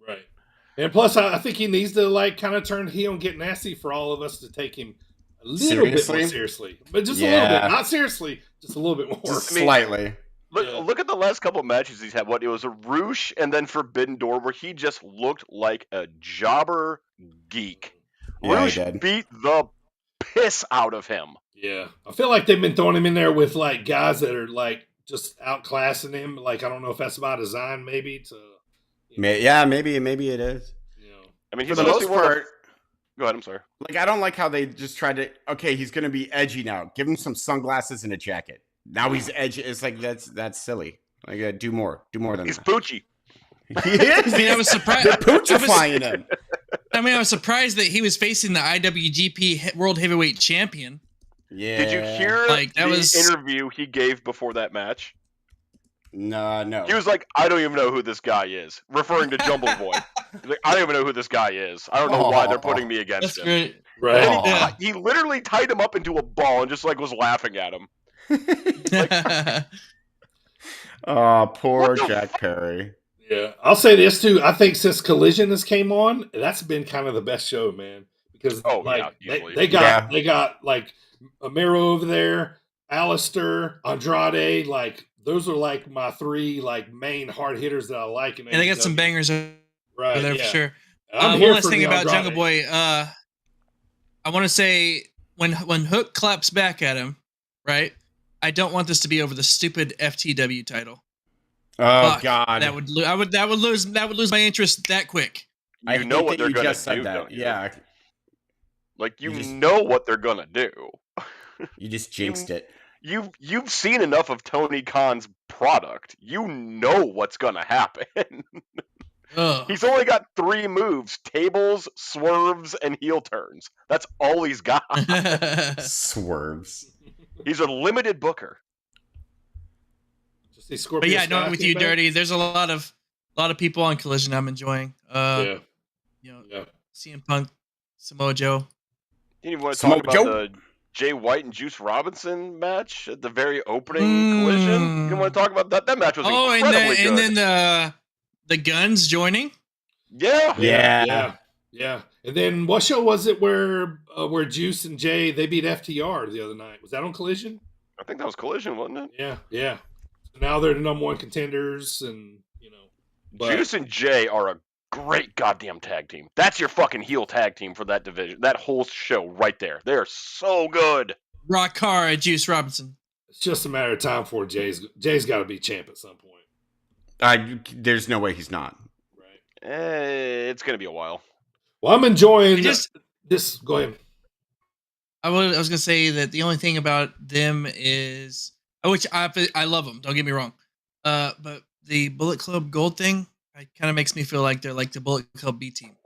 Speaker 6: Right. And plus, I think he needs to like kind of turn heel and get nasty for all of us to take him a little bit more seriously. But just a little bit, not seriously, just a little bit more.
Speaker 5: Just slightly.
Speaker 1: Look at the last couple of matches he's had. It was a Roosh and then Forbidden Door, where he just looked like a jobber geek.
Speaker 5: Yeah,
Speaker 1: Roosh beat the piss out of him.
Speaker 6: Yeah. I feel like they've been throwing him in there with like guys that are like just outclassing him. Like, I don't know if that's by design, maybe to.
Speaker 5: Yeah, maybe it is.
Speaker 6: You know.
Speaker 1: I mean,
Speaker 5: for the most part.
Speaker 1: Go ahead. I'm sorry.
Speaker 5: Like, I don't like how they just tried to. Okay, he's gonna be edgy now. Give him some sunglasses and a jacket. Now he's edgy. It's like that's silly. Like, do more than
Speaker 1: he's
Speaker 5: that.
Speaker 1: Poochie.
Speaker 5: He is.
Speaker 3: I mean, I was surprised.
Speaker 5: They're poochifying him.
Speaker 3: I mean, I was surprised that he was facing the IWGP World Heavyweight Champion.
Speaker 5: Yeah.
Speaker 1: Did you hear the interview he gave before that match?
Speaker 5: No.
Speaker 1: He was like, I don't even know who this guy is, referring to Jungle Boy. He's like, I don't even know who this guy is. I don't know why they're putting me against him.
Speaker 3: Great.
Speaker 6: Right.
Speaker 1: He literally tied him up into a ball and just like was laughing at him.
Speaker 5: Oh, poor Jack Perry.
Speaker 6: Yeah, I'll say this too. I think since Collision has came on, that's been kind of the best show, man. Because they got like Amaro over there, Alistair, Andrade. Like, those are like my three like main hard hitters that I like.
Speaker 3: And they got some bangers over there for sure.
Speaker 6: One
Speaker 3: last thing about Jungle Boy. I want to say when Hook claps back at him, right? I don't want this to be over the stupid FTW title.
Speaker 5: Oh God,
Speaker 3: that would lose my interest that quick.
Speaker 1: You know what they're gonna do, don't you? Yeah, like you know what they're gonna do.
Speaker 5: You just jinxed it.
Speaker 1: You've seen enough of Tony Khan's product. You know what's gonna happen. He's only got 3 moves: tables, swerves, and heel turns. That's all he's got.
Speaker 5: Swerves.
Speaker 3: He's a limited booker. But yeah, no, with you, Dirty. There's a lot of people on Collision I'm enjoying. You know, CM Punk, Samoa Joe.
Speaker 1: You even want to talk about the Jay White and Juice Robinson match at the very opening Collision? You want to talk about that? That match was incredibly good.
Speaker 3: And then the Guns joining.
Speaker 1: Yeah.
Speaker 6: And then what show was it where Juice and Jay they beat FTR the other night? Was that on Collision?
Speaker 1: I think that was Collision, wasn't it?
Speaker 6: Yeah. So now they're the #1 contenders, and
Speaker 1: Juice and Jay are a great goddamn tag team. That's your fucking heel tag team for that division. That whole show right there. They are so good.
Speaker 3: Rock Cara, Juice Robinson.
Speaker 6: It's just a matter of time before Jay's got to be champ at some point.
Speaker 5: There's no way he's not.
Speaker 6: Right.
Speaker 1: It's gonna be a while.
Speaker 6: Well, I'm enjoying this. Go ahead.
Speaker 3: I was gonna say that the only thing about them is, which I love them. Don't get me wrong, but the Bullet Club Gold thing, it kind of makes me feel like they're like the Bullet Club B team.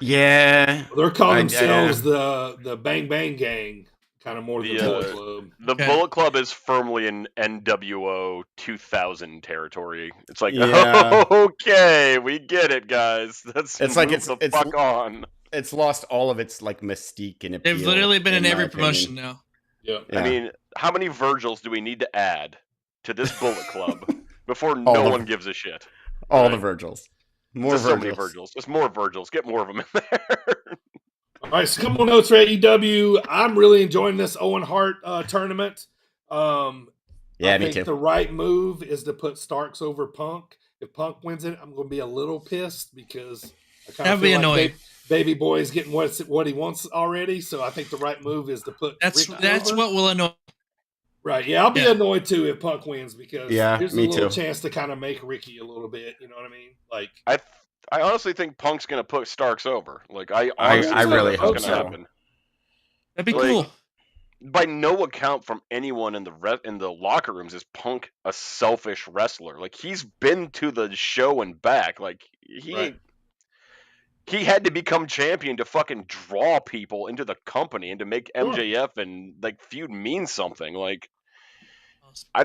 Speaker 5: Yeah,
Speaker 6: they're calling themselves the Bang Bang Gang, kind of more than the Bullet Club.
Speaker 1: The Bullet Club is firmly in NWO 2000 territory. It's like, okay, we get it, guys. It's like it's fuck on.
Speaker 5: It's lost all of its like mystique and appeal.
Speaker 3: They've literally been in every promotion now.
Speaker 6: Yeah.
Speaker 1: I mean, how many Virgils do we need to add to this Bullet Club before no one gives a shit?
Speaker 5: All the Virgils. More
Speaker 1: Virgils. So many Virgils. Just more Virgils. Get more of them in there.
Speaker 6: All right, so a couple notes for AEW. I'm really enjoying this Owen Hart tournament. I think the right move is to put Starks over Punk. If Punk wins it, I'm going to be a little pissed because I kind of feel like Baby Boy is getting what he wants already. So I think the right move is to put
Speaker 3: that's
Speaker 6: over.
Speaker 3: What will annoy.
Speaker 6: Right, yeah, I'll be annoyed too if Punk wins because there's a little
Speaker 5: too.
Speaker 6: chance to kind of make Ricky a little bit. You know what I mean? Like
Speaker 1: I honestly think Punk's gonna put Starks over. Like I
Speaker 5: really hope so.
Speaker 1: Happen.
Speaker 3: That'd be cool.
Speaker 1: By no account from anyone in the locker rooms is Punk a selfish wrestler. Like he's been to the show and back. Like he had to become champion to fucking draw people into the company and to make MJF and like feud mean something. Like I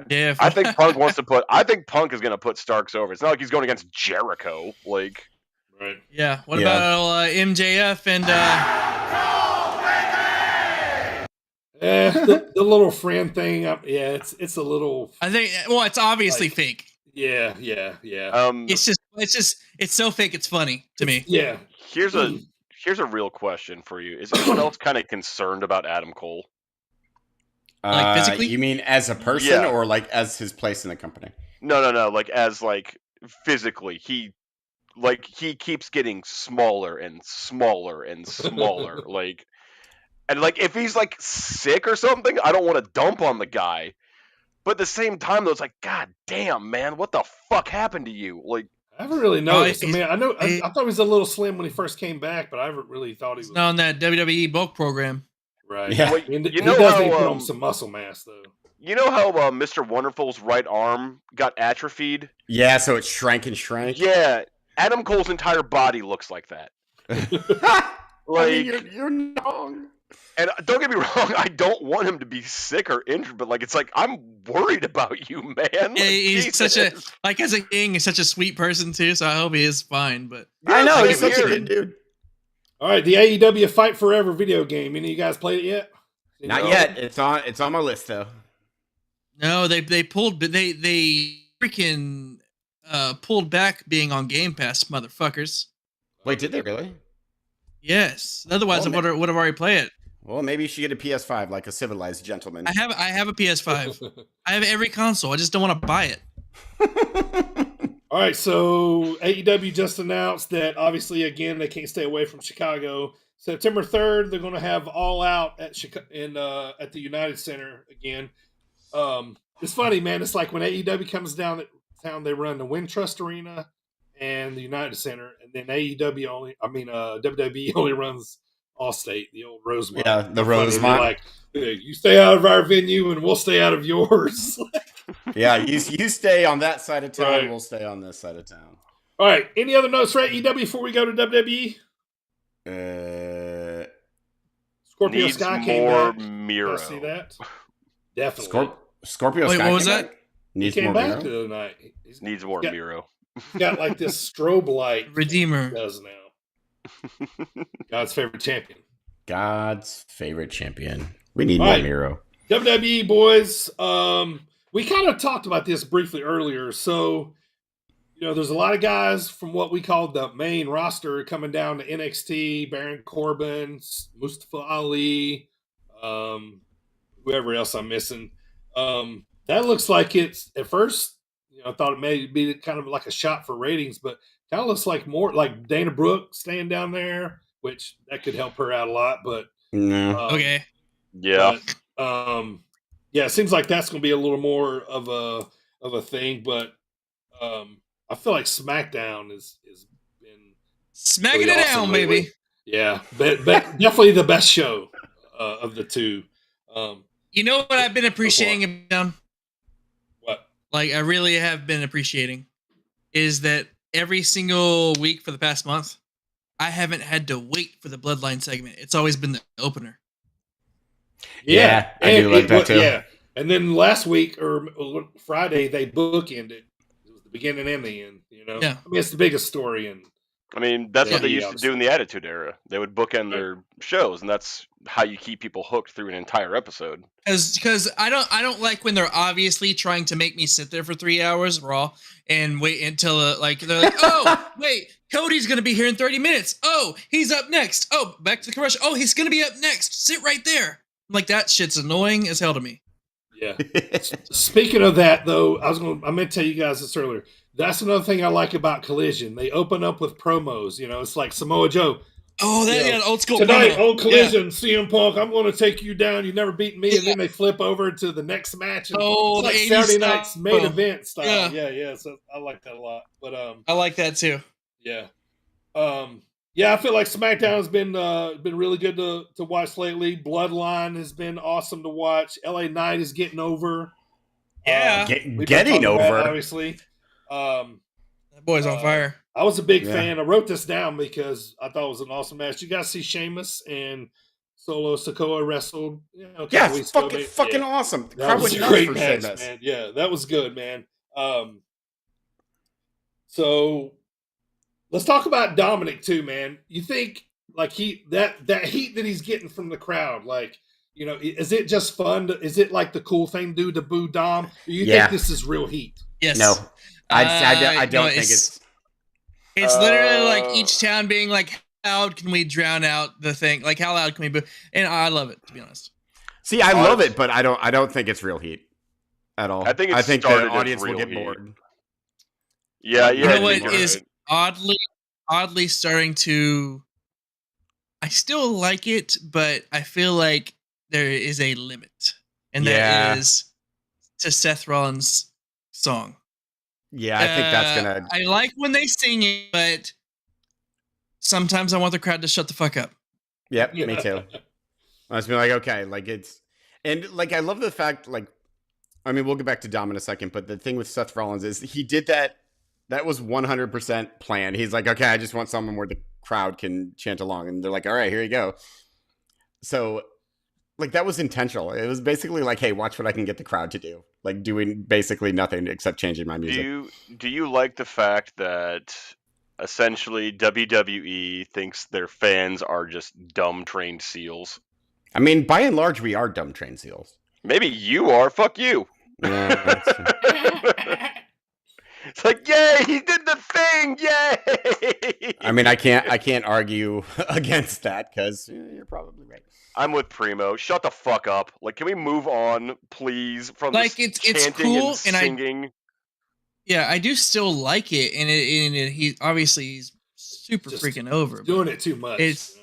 Speaker 1: think Punk wants to put. I think Punk is going to put Starks over. It's not like he's going against Jericho. Like,
Speaker 6: right?
Speaker 3: Yeah. What about MJF and?
Speaker 6: The little friend thing. It's a little.
Speaker 3: I think. Well, it's obviously fake.
Speaker 6: Yeah.
Speaker 3: It's so fake. It's funny to me.
Speaker 6: Yeah.
Speaker 1: Here's a real question for you. Is anyone else kind of concerned about Adam Cole?
Speaker 3: Like physically?
Speaker 5: You mean as a person or like as his place in the company?
Speaker 1: No. Like as like physically, he keeps getting smaller and smaller and smaller. And if he's like sick or something, I don't want to dump on the guy. But at the same time, though, it's like, God damn, man, what the fuck happened to you? Like,
Speaker 6: I haven't really noticed. I thought he was a little slim when he first came back, but I haven't really thought he was.
Speaker 3: On that WWE bulk program.
Speaker 6: Right.
Speaker 5: Yeah.
Speaker 6: Well, he does need to put on some muscle mass, though.
Speaker 1: You know how Mr. Wonderful's right arm got atrophied?
Speaker 5: Yeah, so it shrank and shrank.
Speaker 1: Yeah. Adam Cole's entire body looks like that.
Speaker 5: You're wrong.
Speaker 1: And don't get me wrong, I don't want him to be sick or injured, but it's like I'm worried about you, man.
Speaker 3: He's such as a king, he's such a sweet person too. So I hope he is fine. But
Speaker 5: I know he's such a good dude.
Speaker 6: All right, the AEW Fight Forever video game. Any of you guys played it yet?
Speaker 5: Not yet. It's on my list though.
Speaker 3: No, they freaking pulled back being on Game Pass, motherfuckers.
Speaker 5: Wait, did they really?
Speaker 3: Yes. Otherwise, I would have already played it.
Speaker 5: Well, maybe you should get a PS5 like a civilized gentleman.
Speaker 3: I have a PS5. I have every console. I just don't want to buy it.
Speaker 6: All right, so AEW just announced that obviously again they can't stay away from Chicago. September 3rd, they're going to have All Out at at the United Center again. It's funny, man. It's like when AEW comes down to town, they run the Wintrust Arena and the United Center, and then WWE only runs Allstate, the old Rosemont.
Speaker 5: Yeah, the Rosemont.
Speaker 6: Like, you stay out of our venue, and we'll stay out of yours.
Speaker 5: Yeah, you stay on that side of town, right. We'll stay on this side of town.
Speaker 6: All right. Any other notes for AEW before we go to WWE? Scorpio
Speaker 1: needs
Speaker 6: Sky
Speaker 1: more
Speaker 6: came back.
Speaker 1: Miro.
Speaker 6: See that? Definitely.
Speaker 5: Scorpio
Speaker 3: Wait,
Speaker 5: Sky.
Speaker 3: What was that?
Speaker 5: Needs
Speaker 6: he came
Speaker 5: more
Speaker 6: back
Speaker 5: Miro?
Speaker 6: the other night.
Speaker 1: Needs more Miro.
Speaker 6: He's got like this strobe light.
Speaker 3: Redeemer.
Speaker 6: He does now. God's favorite champion.
Speaker 5: God's favorite champion. We need more Miro.
Speaker 6: WWE boys. We kind of talked about this briefly earlier. So, there's a lot of guys from what we call the main roster coming down to NXT. Baron Corbin, Mustafa Ali, whoever else I'm missing. That looks like it's at first. I thought it may be kind of like a shot for ratings, but kind of looks like more like Dana Brooke staying down there, which that could help her out a lot. But
Speaker 3: okay,
Speaker 1: yeah,
Speaker 6: yeah, it seems like that's going to be a little more of a thing. But I feel like SmackDown has been
Speaker 3: smacking
Speaker 6: really
Speaker 3: it
Speaker 6: awesome
Speaker 3: down,
Speaker 6: lately.
Speaker 3: baby.
Speaker 6: Yeah, but definitely the best show of the two.
Speaker 3: You know what I've been appreciating about
Speaker 6: what?
Speaker 3: Like I really have been appreciating is that every single week for the past month, I haven't had to wait for the Bloodline segment. It's always been the opener.
Speaker 5: Yeah, I do like that too.
Speaker 6: Yeah, and then last week or Friday they bookended. It was the beginning and the end.
Speaker 3: Yeah.
Speaker 6: I mean it's the biggest story and.
Speaker 1: I mean, that's what they used to do in the Attitude Era. They would bookend their shows, and that's how you keep people hooked through an entire episode.
Speaker 3: Because I don't like when they're obviously trying to make me sit there for 3 hours Raw and wait until they're like, oh wait, Cody's gonna be here in 30 minutes. Oh, he's up next. Oh, back to the commercial. Oh, he's gonna be up next. Sit right there. Like that shit's annoying as hell to me.
Speaker 6: Yeah. Speaking of that, though, I meant to tell you guys this earlier. That's another thing I like about Collision. They open up with promos. It's like Samoa Joe.
Speaker 3: Oh, that old school
Speaker 6: tonight
Speaker 3: promo.
Speaker 6: on Collision, CM Punk, I'm going to take you down. You never beat me, and then they flip over to the next match. And it's like Saturday night's main event style. Yeah. So I like that a lot. But
Speaker 3: I like that too.
Speaker 6: Yeah. Yeah, I feel like SmackDown has been really good to watch lately. Bloodline has been awesome to watch. LA Knight is getting over.
Speaker 3: Yeah,
Speaker 5: getting over.
Speaker 6: Obviously,
Speaker 3: that boy's on fire.
Speaker 6: I was a big fan. I wrote this down because I thought it was an awesome match. You guys see Sheamus and Solo Sikoa wrestled.
Speaker 5: Yeah, it's fucking awesome.
Speaker 6: The crowd was a great match, man. Yeah, that was good, man. So. Let's talk about Dominic too, man. You think like that heat that he's getting from the crowd, like, is it just fun? Is it like the cool thing to do to boo Dom? Or you think this is real heat?
Speaker 3: Yes.
Speaker 5: No, I don't think it's.
Speaker 3: It's literally like each town being like, how loud can we drown out the thing? Like, how loud can we boo? And I love it, to be honest.
Speaker 5: See, I love it, but I don't think it's real heat at all.
Speaker 1: I think
Speaker 5: the audience will get bored.
Speaker 1: Yeah.
Speaker 3: You know what is oddly starting to, I still like it, but I feel like there is a limit, and that is to Seth Rollins' song.
Speaker 5: Yeah, I think that's gonna.
Speaker 3: I like when they sing it, but sometimes I want the crowd to shut the fuck up.
Speaker 5: Yep, me too. I was like, okay, like it's, and like I love the fact, like, I mean, we'll get back to Dom in a second, but the thing with Seth Rollins is he did that. That was 100% planned. He's like, okay, I just want someone where the crowd can chant along. And they're like, all right, here you go. So, like, that was intentional. It was basically like, hey, watch what I can get the crowd to do. Like, doing basically nothing except changing my music.
Speaker 1: Do you like the fact that essentially WWE thinks their fans are just dumb trained seals?
Speaker 5: I mean, by and large, we are dumb trained seals.
Speaker 1: Maybe you are. Fuck you.
Speaker 5: Yeah,
Speaker 1: it's like, yay, he did the thing, yay!
Speaker 5: I mean, I can't argue against that because you're probably right.
Speaker 1: I'm with Primo. Shut the fuck up. Like, can we move on, please, from
Speaker 3: like
Speaker 1: this
Speaker 3: it's cool
Speaker 1: and singing?
Speaker 3: I do still like it, and he obviously he's super just freaking over.
Speaker 6: Doing it too much.
Speaker 3: It's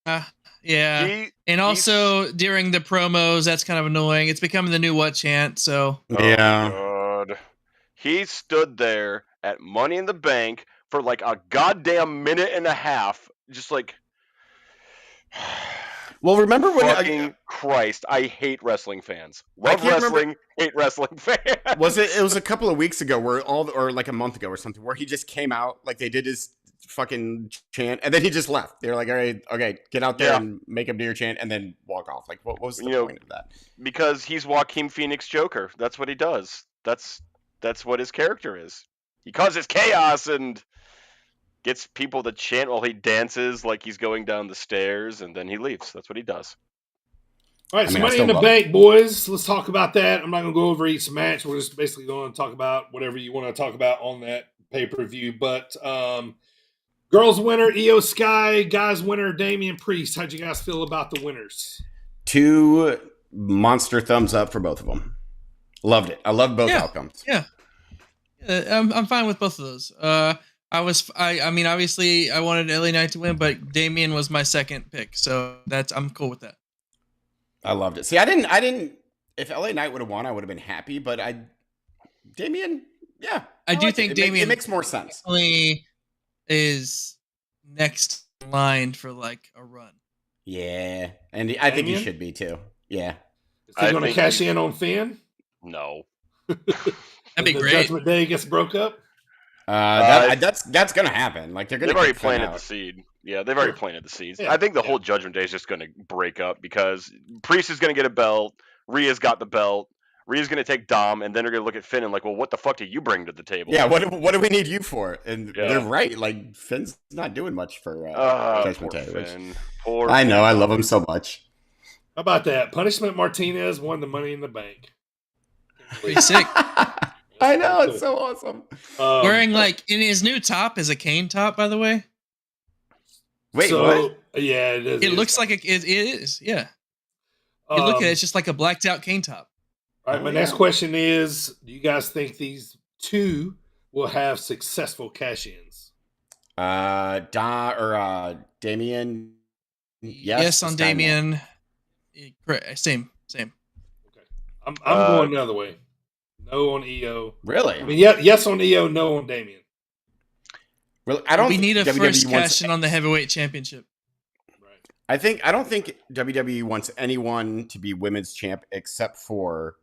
Speaker 3: and also during the promos, that's kind of annoying. It's becoming the new what chant. So
Speaker 5: yeah.
Speaker 1: Oh, God. He stood there at Money in the Bank for like a goddamn minute and a half, just like.
Speaker 5: Well, remember when?
Speaker 1: Fucking Christ! I hate wrestling fans. Love wrestling, hate wrestling fans.
Speaker 5: It was a couple of weeks ago or like a month ago or something, where he just came out, like they did his fucking chant, and then he just left. They're like, all right, okay, get out there and make him do your chant, and then walk off. Like, what was the point of that?
Speaker 1: Because he's Joaquin Phoenix Joker. That's what he does. That's what his character is. He causes chaos and gets people to chant while he dances like he's going down the stairs, and then he leaves. That's what he does.
Speaker 6: All right, so Money in the Bank, boys. Let's talk about that. I'm not going to go over each match. We're just basically going to talk about whatever you want to talk about on that pay-per-view. But girls winner, Io Sky. Guys winner, Damian Priest. How'd you guys feel about the winners?
Speaker 5: 2 monster thumbs up for both of them. Loved it. I love both outcomes.
Speaker 3: Yeah. I'm fine with both of those. I mean, obviously, I wanted LA Knight to win, but Damian was my second pick, so I'm cool with that.
Speaker 5: I loved it. See, I didn't. If LA Knight would have won, I would have been happy. But Damian, yeah,
Speaker 3: I do think Damian
Speaker 5: it makes more sense.
Speaker 3: Is next in line for like a run.
Speaker 5: Yeah, and I think he should be too. Yeah.
Speaker 6: Is he going to cash in on Finn?
Speaker 1: No.
Speaker 3: That'd be great.
Speaker 6: Judgment Day gets broke up.
Speaker 5: That's going to happen. Like they've
Speaker 1: already planted the seed. Yeah, they've already planted the seeds.
Speaker 6: Yeah.
Speaker 1: I think the whole Judgment Day is just going to break up because Priest is going to get a belt. Rhea's got the belt. Rhea's going to take Dom, and then they're going to look at Finn and like, well, what the fuck do you bring to the table?
Speaker 5: Yeah, what do we need you for? And they're right. Like Finn's not doing much for Judgment Day.
Speaker 1: Finn.
Speaker 5: I know. I love him so much.
Speaker 6: How about that? Punishment Martinez won the Money in the Bank.
Speaker 3: Pretty sick.
Speaker 5: I know, it's so awesome.
Speaker 3: Wearing like in his new top is a cane top, by the way.
Speaker 5: Wait, what?
Speaker 6: Yeah, it is.
Speaker 3: It looks like it is. Yeah. You look at it, it's just like a blacked out cane top.
Speaker 6: All right, my next question is: do you guys think these two will have successful cash-ins?
Speaker 5: Damian.
Speaker 3: Yes on Damian. Same.
Speaker 6: Okay. I'm going the other way. No on EO.
Speaker 5: Really?
Speaker 6: I mean, yes on EO, no on Damian.
Speaker 5: Really? I don't.
Speaker 3: We need a
Speaker 5: WWE
Speaker 3: first cash in on the heavyweight championship.
Speaker 6: Right.
Speaker 5: I don't think WWE wants anyone to be women's champ except for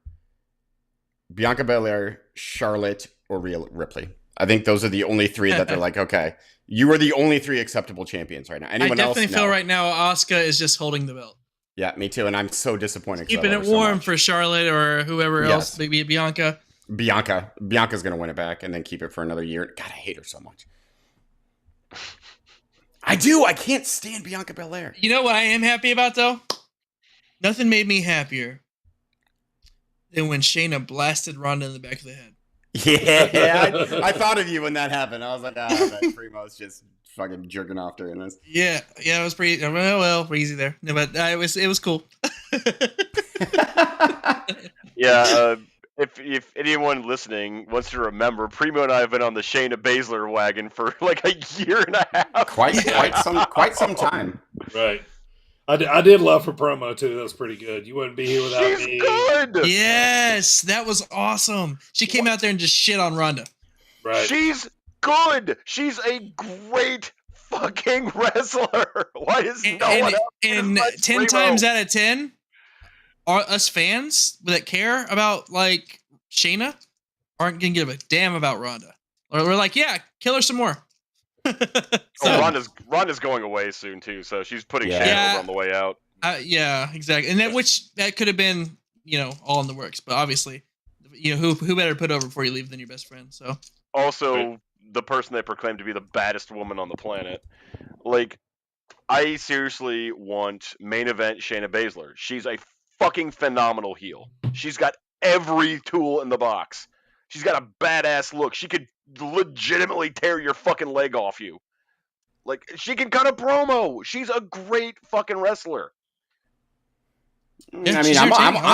Speaker 5: Bianca Belair, Charlotte, or Rhea Ripley. I think those are the only three that they're like, okay, you are the only three acceptable champions right now. Anyone else?
Speaker 3: I definitely feel right now Asuka is just holding the belt.
Speaker 5: Yeah, me too. And I'm so disappointed.
Speaker 3: Keeping it warm for Charlotte or whoever else, maybe Bianca.
Speaker 5: Bianca's going to win it back and then keep it for another year. God, I hate her so much. I do. I can't stand Bianca Belair.
Speaker 3: You know what I am happy about, though? Nothing made me happier than when Shayna blasted Ronda in the back of the head.
Speaker 5: Yeah, I thought of you when that happened. I was like, that Primo's just fucking jerking off during this.
Speaker 3: Yeah, it was pretty. Well, easy there. No, but it was cool.
Speaker 1: Yeah, if anyone listening wants to remember, Primo and I have been on the Shayna Baszler wagon for like a year and a half.
Speaker 5: Quite some time.
Speaker 6: Right. I did love her promo too. That was pretty good. You wouldn't be here without me.
Speaker 1: She's good.
Speaker 3: Yes, that was awesome. She came out there and just shit on Ronda.
Speaker 6: Right.
Speaker 1: She's good. She's a great fucking wrestler. Why is no one else?
Speaker 3: And 10 times out of 10, us fans that care about like Shayna aren't gonna give a damn about Ronda. Or we're like, yeah, kill her some more.
Speaker 1: Ronda's going away soon too, so she's putting Shayna over on the way out.
Speaker 3: Yeah, exactly. And that could have been, all in the works, but obviously, who better put over before you leave than your best friend? So
Speaker 1: also the person they proclaim to be the baddest woman on the planet. Like, I seriously want main event Shayna Baszler. She's a fucking phenomenal heel. She's got every tool in the box. She's got a badass look. She could legitimately tear your fucking leg off you. Like, she can cut a promo. She's a great fucking wrestler.
Speaker 3: Yeah,
Speaker 5: I mean, I'm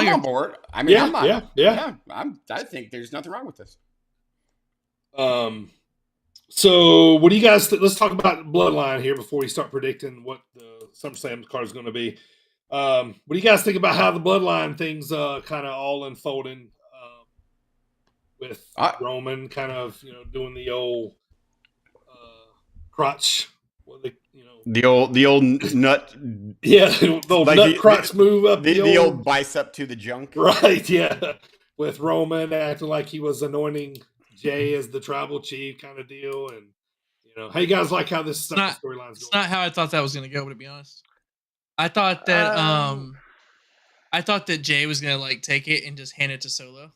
Speaker 5: on board. I mean,
Speaker 6: yeah.
Speaker 5: I think there's nothing wrong with this.
Speaker 6: So what do you guys let's talk about Bloodline here before we start predicting what the SummerSlam card is going to be. What do you guys think about how the Bloodline things kind of all unfolding with Roman kind of doing the old crotch,
Speaker 5: the old nut,
Speaker 6: the old nut crotch move up
Speaker 5: the old bicep to the junk,
Speaker 6: right? Yeah, with Roman acting like he was anointing Jay as the tribal chief kind of deal, and how you guys like how this storyline's going?
Speaker 3: It's not how I thought that was going to go, to be honest. I thought that Jay was going to like take it and just hand it to Solo.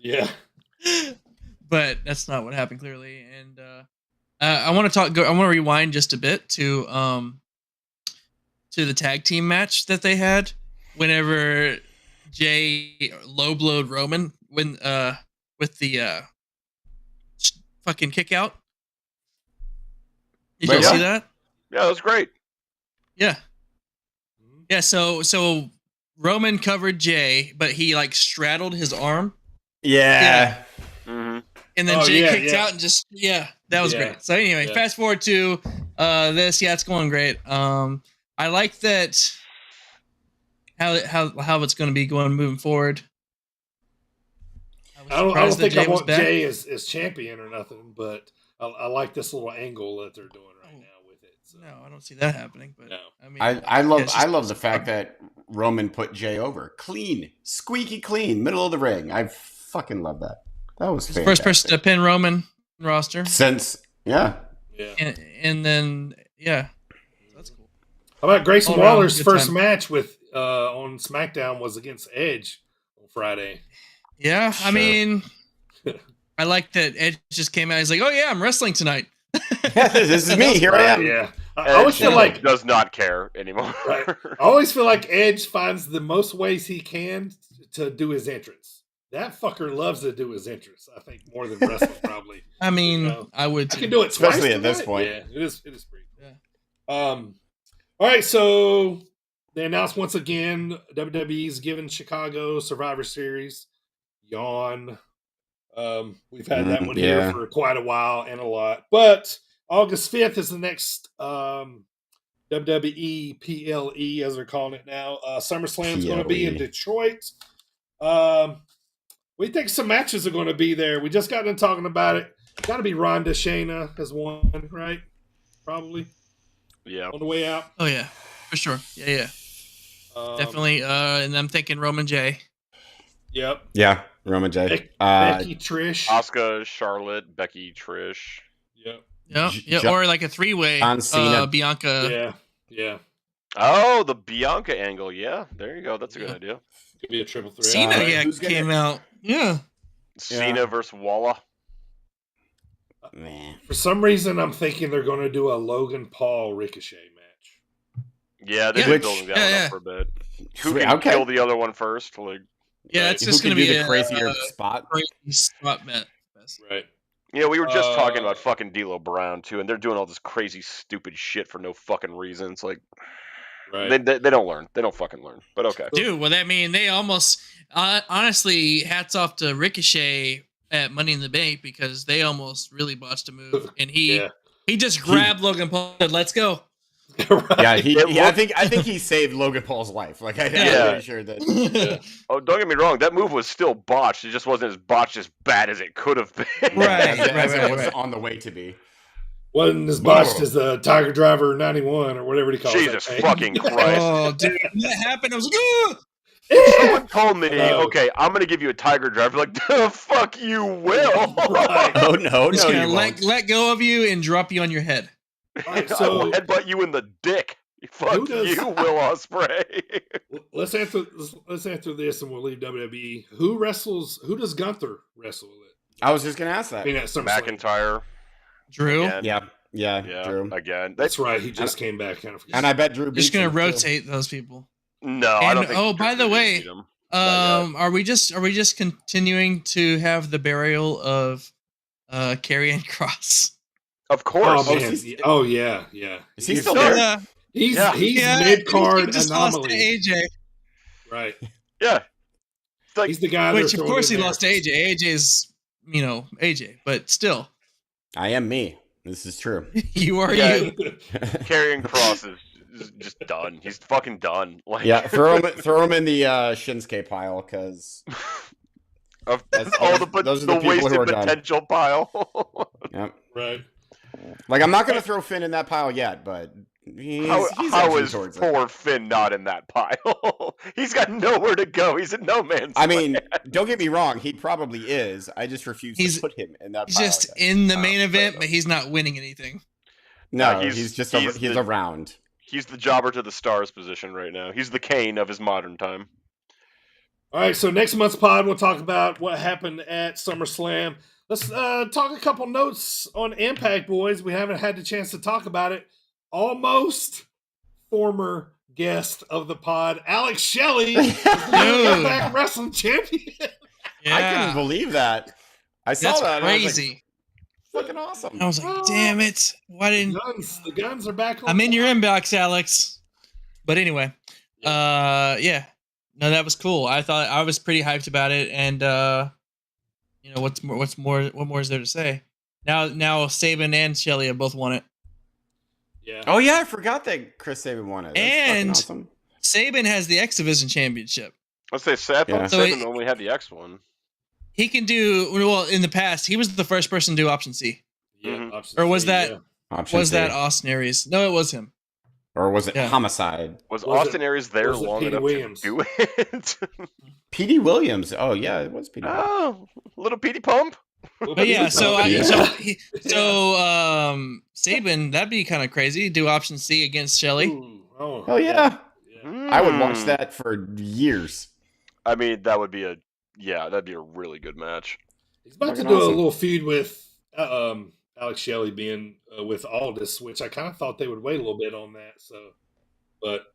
Speaker 6: Yeah,
Speaker 3: but that's not what happened clearly. And I want to rewind just a bit to the tag team match that they had whenever Jay low blowed Roman with the fucking kick out. Did you see that?
Speaker 1: Yeah, that was great.
Speaker 3: Yeah. Yeah, so Roman covered Jay, but he like straddled his arm.
Speaker 5: Yeah.
Speaker 3: and then Jay kicked out and just that was great. So anyway, fast forward to this. Yeah, it's going great. I like that how it's going to be going moving forward.
Speaker 6: I don't think I want Jay as champion or nothing, but I like this little angle that they're doing right now with it. So.
Speaker 3: No, I don't see that happening. But
Speaker 6: no.
Speaker 3: I mean,
Speaker 5: I love the fact that Roman put Jay over, clean, squeaky clean, middle of the ring. I fucking love that. That was fantastic.
Speaker 3: First person to pin Roman roster
Speaker 5: since
Speaker 3: and then that's cool.
Speaker 6: How about Grayson Waller's first match with on SmackDown was against Edge on Friday?
Speaker 3: Yeah, sure. I mean, I like that Edge just came out. He's like, "Oh yeah, I'm wrestling tonight."
Speaker 5: This is me. Here I am.
Speaker 6: Yeah, I always feel like
Speaker 1: does not care anymore.
Speaker 6: Right. I always feel like Edge finds the most ways he can to do his entrance. That fucker loves to do his entrance. I think more than wrestling, probably.
Speaker 3: I mean, I would.
Speaker 6: I can do it twice,
Speaker 5: especially at this point.
Speaker 6: Yeah, it is pretty cool. Yeah. All right, so they announced once again WWE's giving Chicago Survivor Series. Yawn. We've had that one here for quite a while and a lot. But August 5th is the next WWE PLE, as they're calling it now. SummerSlam's going to be in Detroit. We think some matches are going to be there. We just got done talking about it. Got to be Ronda Shayna as one, right? Probably.
Speaker 1: Yeah.
Speaker 6: On the way out.
Speaker 3: Oh, yeah. For sure. Yeah. Definitely. And I'm thinking Roman J.
Speaker 6: Yep.
Speaker 5: Yeah. Roman J.
Speaker 6: Becky, Trish.
Speaker 1: Asuka, Charlotte, Becky, Trish.
Speaker 6: Yep.
Speaker 3: Or like a three-way. Bianca.
Speaker 6: Yeah.
Speaker 1: Oh, the Bianca angle. Yeah. There you go. That's a good idea.
Speaker 6: Could be a triple threat.
Speaker 3: Cena came out. Yeah.
Speaker 1: Cena versus Walla.
Speaker 5: Man.
Speaker 6: For some reason, I'm thinking they're going to do a Logan Paul Ricochet match.
Speaker 1: Yeah, they've been building that one up for a bit. Who can kill the other one first? Like,
Speaker 3: it's just going to be
Speaker 5: the crazier spot.
Speaker 3: Crazy spot bet.
Speaker 6: Right.
Speaker 1: Yeah, we were just talking about fucking D'Lo Brown too, and they're doing all this crazy, stupid shit for no fucking reason. It's like, they don't learn. They don't fucking learn. But okay,
Speaker 3: dude. Well, I mean, they almost honestly, hats off to Ricochet at Money in the Bank because they almost really botched a move, and he just grabbed Logan Paul and said, "Let's go."
Speaker 5: Right. I think he saved Logan Paul's life. Like I'm pretty sure that.
Speaker 1: Oh, don't get me wrong. That move was still botched. It just wasn't as botched as bad as it could have been.
Speaker 5: As it was on the way to be.
Speaker 6: Wasn't as botched as the Tiger Driver 91 or whatever he calls it.
Speaker 1: Jesus fucking Christ!
Speaker 3: Oh, dude, when that happened, I was like,
Speaker 1: Someone told me, okay, I'm gonna give you a Tiger Driver. Like, the fuck you will.
Speaker 6: Right.
Speaker 5: Oh no,
Speaker 3: he's gonna let go of you and drop you on your head.
Speaker 1: Right, so, I will headbutt you in the dick. Fuck you, Will Ospreay.
Speaker 6: Let's answer this, and we'll leave WWE. Who does Gunther wrestle with?
Speaker 5: I was just gonna ask that.
Speaker 1: McIntyre,
Speaker 3: Drew.
Speaker 1: Again.
Speaker 5: Yeah, Drew
Speaker 6: again. That's right. He just came back.
Speaker 5: And I bet Drew.
Speaker 3: Just gonna rotate those people.
Speaker 1: No,
Speaker 3: and,
Speaker 1: I don't think.
Speaker 3: By the way, are we just continuing to have the burial of Karrion Kross?
Speaker 1: Of course.
Speaker 6: Oh yeah.
Speaker 5: Is he still there?
Speaker 6: He's mid card anomaly.
Speaker 3: Lost to AJ.
Speaker 6: Right.
Speaker 1: Yeah.
Speaker 6: Like, he's the guy.
Speaker 3: Which of course he lost to AJ. AJ's AJ, but still. I
Speaker 5: am me. This is true.
Speaker 3: You are you.
Speaker 1: Karrion Kross is just done. He's fucking done. Like,
Speaker 5: throw him in the Shinsuke pile because.
Speaker 1: Those are the wasted potential pile.
Speaker 5: Yep.
Speaker 6: Right.
Speaker 5: Like I'm not going to throw Finn in that pile yet, but
Speaker 1: how is poor Finn not in that pile? He's got nowhere to go. He's in no man's land.
Speaker 5: I mean, don't get me wrong. He probably is. I just refuse to put him in that pile.
Speaker 3: He's just in the main event, but he's not winning anything.
Speaker 5: No, he's around.
Speaker 1: He's the jobber to the stars position right now. He's the Kane of his modern time.
Speaker 6: All right, so next month's pod, we'll talk about what happened at SummerSlam. Let's talk a couple notes on Impact, boys. We haven't had the chance to talk about it. Almost former guest of the pod, Alex Shelley, Impact Wrestling champion.
Speaker 3: Yeah.
Speaker 5: I couldn't believe that. I saw that.
Speaker 3: Crazy.
Speaker 5: Fucking awesome.
Speaker 3: I was like, damn it. Why didn't
Speaker 6: the guns are back on?
Speaker 3: I'm in your inbox, Alex. But anyway, No, that was cool. I thought I was pretty hyped about it, and you know, what more is there to say? Now Saban and Shelley have both won it.
Speaker 6: Yeah.
Speaker 5: Oh yeah, I forgot that Chris Sabin won it. That's fucking
Speaker 3: And
Speaker 5: awesome.
Speaker 3: Saban has the X Division championship.
Speaker 1: Let's say Seth
Speaker 5: Yeah.
Speaker 1: on Saban only had the X one.
Speaker 3: He can do well. In the past, he was the first person to do option C.
Speaker 6: Yeah.
Speaker 3: Or was
Speaker 6: C,
Speaker 3: that
Speaker 6: yeah.
Speaker 5: Option
Speaker 3: was
Speaker 5: C.
Speaker 3: that Austin Aries? No, it was him.
Speaker 5: Or was it
Speaker 3: Yeah.
Speaker 5: Homicide?
Speaker 1: Was
Speaker 6: Was
Speaker 1: Austin Aries there
Speaker 6: was it
Speaker 1: long
Speaker 6: Petey
Speaker 1: enough
Speaker 6: Williams?
Speaker 1: to do it?
Speaker 5: Petey Williams. Oh yeah, it was Petey.
Speaker 1: Oh, little Petey Pump.
Speaker 3: But yeah, so
Speaker 6: Yeah.
Speaker 3: Saban, that'd be kind of crazy. Do option C against Shelley.
Speaker 6: Ooh, oh,
Speaker 5: Oh yeah.
Speaker 6: yeah.
Speaker 5: I would watch that for years.
Speaker 1: I mean, that'd be a really good match.
Speaker 6: He's about to
Speaker 5: Fucking
Speaker 6: do a
Speaker 5: awesome.
Speaker 6: little feud with Alex Shelley being with Aldis, which I kind of thought they would wait a little bit on that. So, but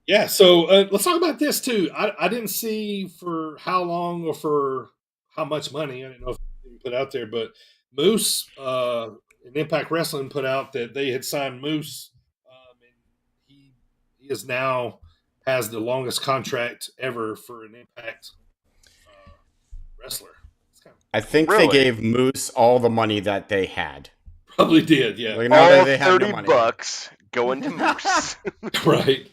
Speaker 6: yeah. So let's talk about this too. I didn't see for how long or for how much money. I didn't know if it put out there, but Moose and Impact Wrestling put out that they had signed Moose, and he is now has the longest contract ever for an Impact wrestler.
Speaker 5: I think
Speaker 1: Really?
Speaker 5: they gave Moose all the money that they had.
Speaker 6: Probably did, yeah.
Speaker 5: Like, now
Speaker 1: All
Speaker 5: they have no
Speaker 1: $30
Speaker 5: money.
Speaker 1: going to Moose.
Speaker 6: Right.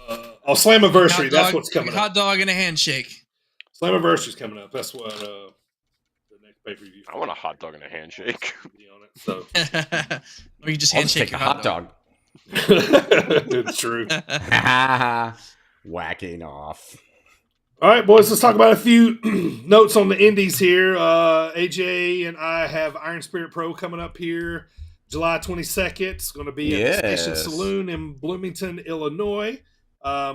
Speaker 6: Oh, Slammiversary, that's what's coming
Speaker 3: hot
Speaker 6: up.
Speaker 3: dog and a handshake.
Speaker 6: Slammiversary's coming up. That's what the next pay-per-view.
Speaker 1: I want a hot dog and a handshake.
Speaker 6: Be on it. So
Speaker 3: Or you just
Speaker 5: I'll just
Speaker 3: handshake
Speaker 5: take
Speaker 3: your
Speaker 5: a hot dog.
Speaker 6: it's true.
Speaker 5: Whacking off.
Speaker 6: All right, boys, let's talk about a few notes on the indies here. AJ and I have Iron Spirit Pro coming up here July 22nd. It's going to be at the Station
Speaker 5: Yes.
Speaker 6: Saloon in Bloomington, Illinois.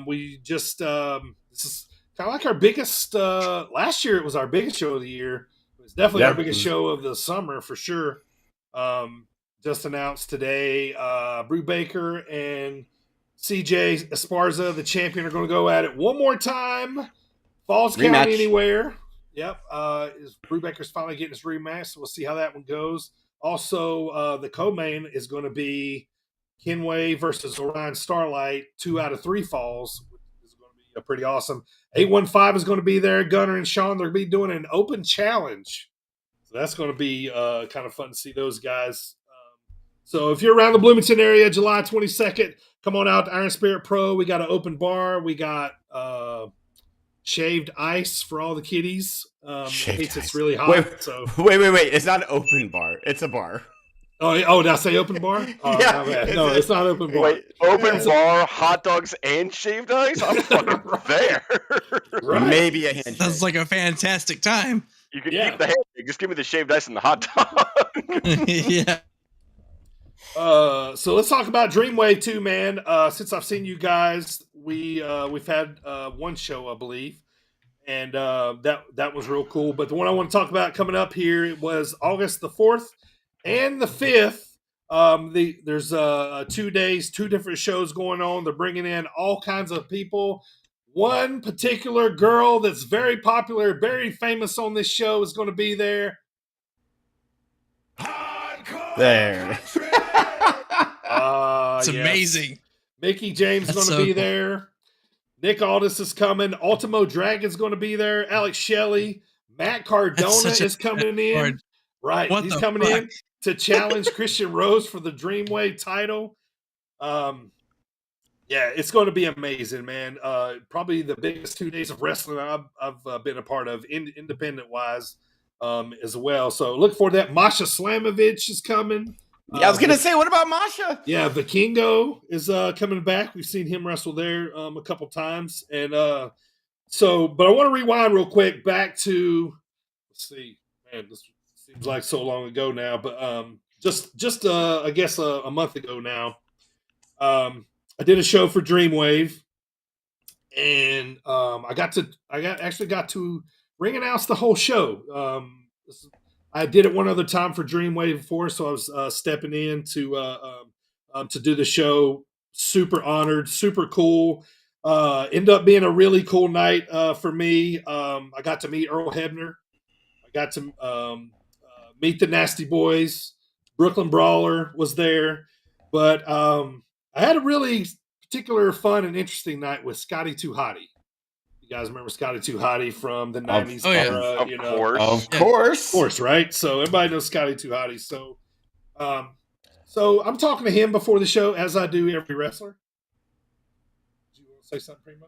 Speaker 6: We just, this is kind of like our biggest, last year it was our biggest show of the year. It was definitely our biggest show of the summer for sure. Just announced today, Brew Baker and CJ Esparza, the champion, are going to go at it one more time. Falls County
Speaker 5: Rematch.
Speaker 6: Anywhere. Yep. Brubaker's finally getting his rematch, so we'll see how that one goes. Also, the co-main is going to be Kenway versus Orion Starlight, 2 out of 3 falls, which is going to be pretty awesome. 815 is going to be there. Gunner and Sean, they're going to be doing an open challenge. So that's going to be kind of fun to see those guys. So if you're around the Bloomington area, July 22nd, come on out to Iron Spirit Pro. We got an open bar. We got shaved ice for all the kiddies. In case it's really hot.
Speaker 5: Wait.
Speaker 6: So
Speaker 5: It's not an open bar. It's a bar.
Speaker 6: Oh, did I say open bar? Oh,
Speaker 5: Yeah,
Speaker 6: my bad. No, it's not open bar.
Speaker 1: Wait, open bar, hot dogs, and shaved ice? I'm fucking there.
Speaker 6: Right.
Speaker 5: Maybe a handshake.
Speaker 3: Sounds like a fantastic time.
Speaker 1: You can
Speaker 6: Yeah.
Speaker 1: keep the handshake. Just give me the shaved ice and the hot dog.
Speaker 3: Yeah.
Speaker 6: So let's talk about Dreamwave too, man. Since I've seen you guys, we've had one show, I believe, and that was real cool. But the one I want to talk about coming up here, it was August the 4th and the 5th. There's 2 days, 2 different shows going on. They're bringing in all kinds of people. One particular girl that's very popular, very famous on this show is going to be there.
Speaker 5: There.
Speaker 3: It's
Speaker 6: Yes.
Speaker 3: amazing.
Speaker 6: Mickey James is
Speaker 3: That's
Speaker 6: going to
Speaker 3: so
Speaker 6: be
Speaker 3: cool.
Speaker 6: there. Nick Aldis is coming. Ultimo Dragon's going to be there. Alex Shelley. Matt Cardona
Speaker 3: such a
Speaker 6: is coming in.
Speaker 3: card.
Speaker 6: Right.
Speaker 3: What
Speaker 6: He's
Speaker 3: the
Speaker 6: coming
Speaker 3: fuck?
Speaker 6: in to challenge Christian Rose for the Dreamwave title. Yeah, it's going to be amazing, man. Probably the biggest 2 days of wrestling I've been a part of, independent-wise, as well. So look forward to that. Masha Slamovich is coming.
Speaker 5: Yeah, I was gonna say, what about Masha?
Speaker 6: Yeah, Vikingo is coming back. We've seen him wrestle there a couple times, and but I want to rewind real quick back to let's see, man, this seems like so long ago now, but just I guess a month ago now, I did a show for Dreamwave, and I actually got to ring announce the whole show. I did it one other time for Dreamwave before, so I was stepping in to do the show. Super honored, super cool. Ended up being a really cool night for me. I got to meet Earl Hebner. I got to meet the Nasty Boys. Brooklyn Brawler was there. But I had a really particular fun and interesting night with Scotty Too Hottie. You guys remember Scotty 2 Hotty from the 90s
Speaker 3: oh, yeah.
Speaker 6: era?
Speaker 1: Of course.
Speaker 5: Of
Speaker 3: Yeah.
Speaker 5: course,
Speaker 6: right? So everybody knows Scotty 2 Hotty. So, so I'm talking to him before the show, as I do every wrestler. Do you want to say something, Primo?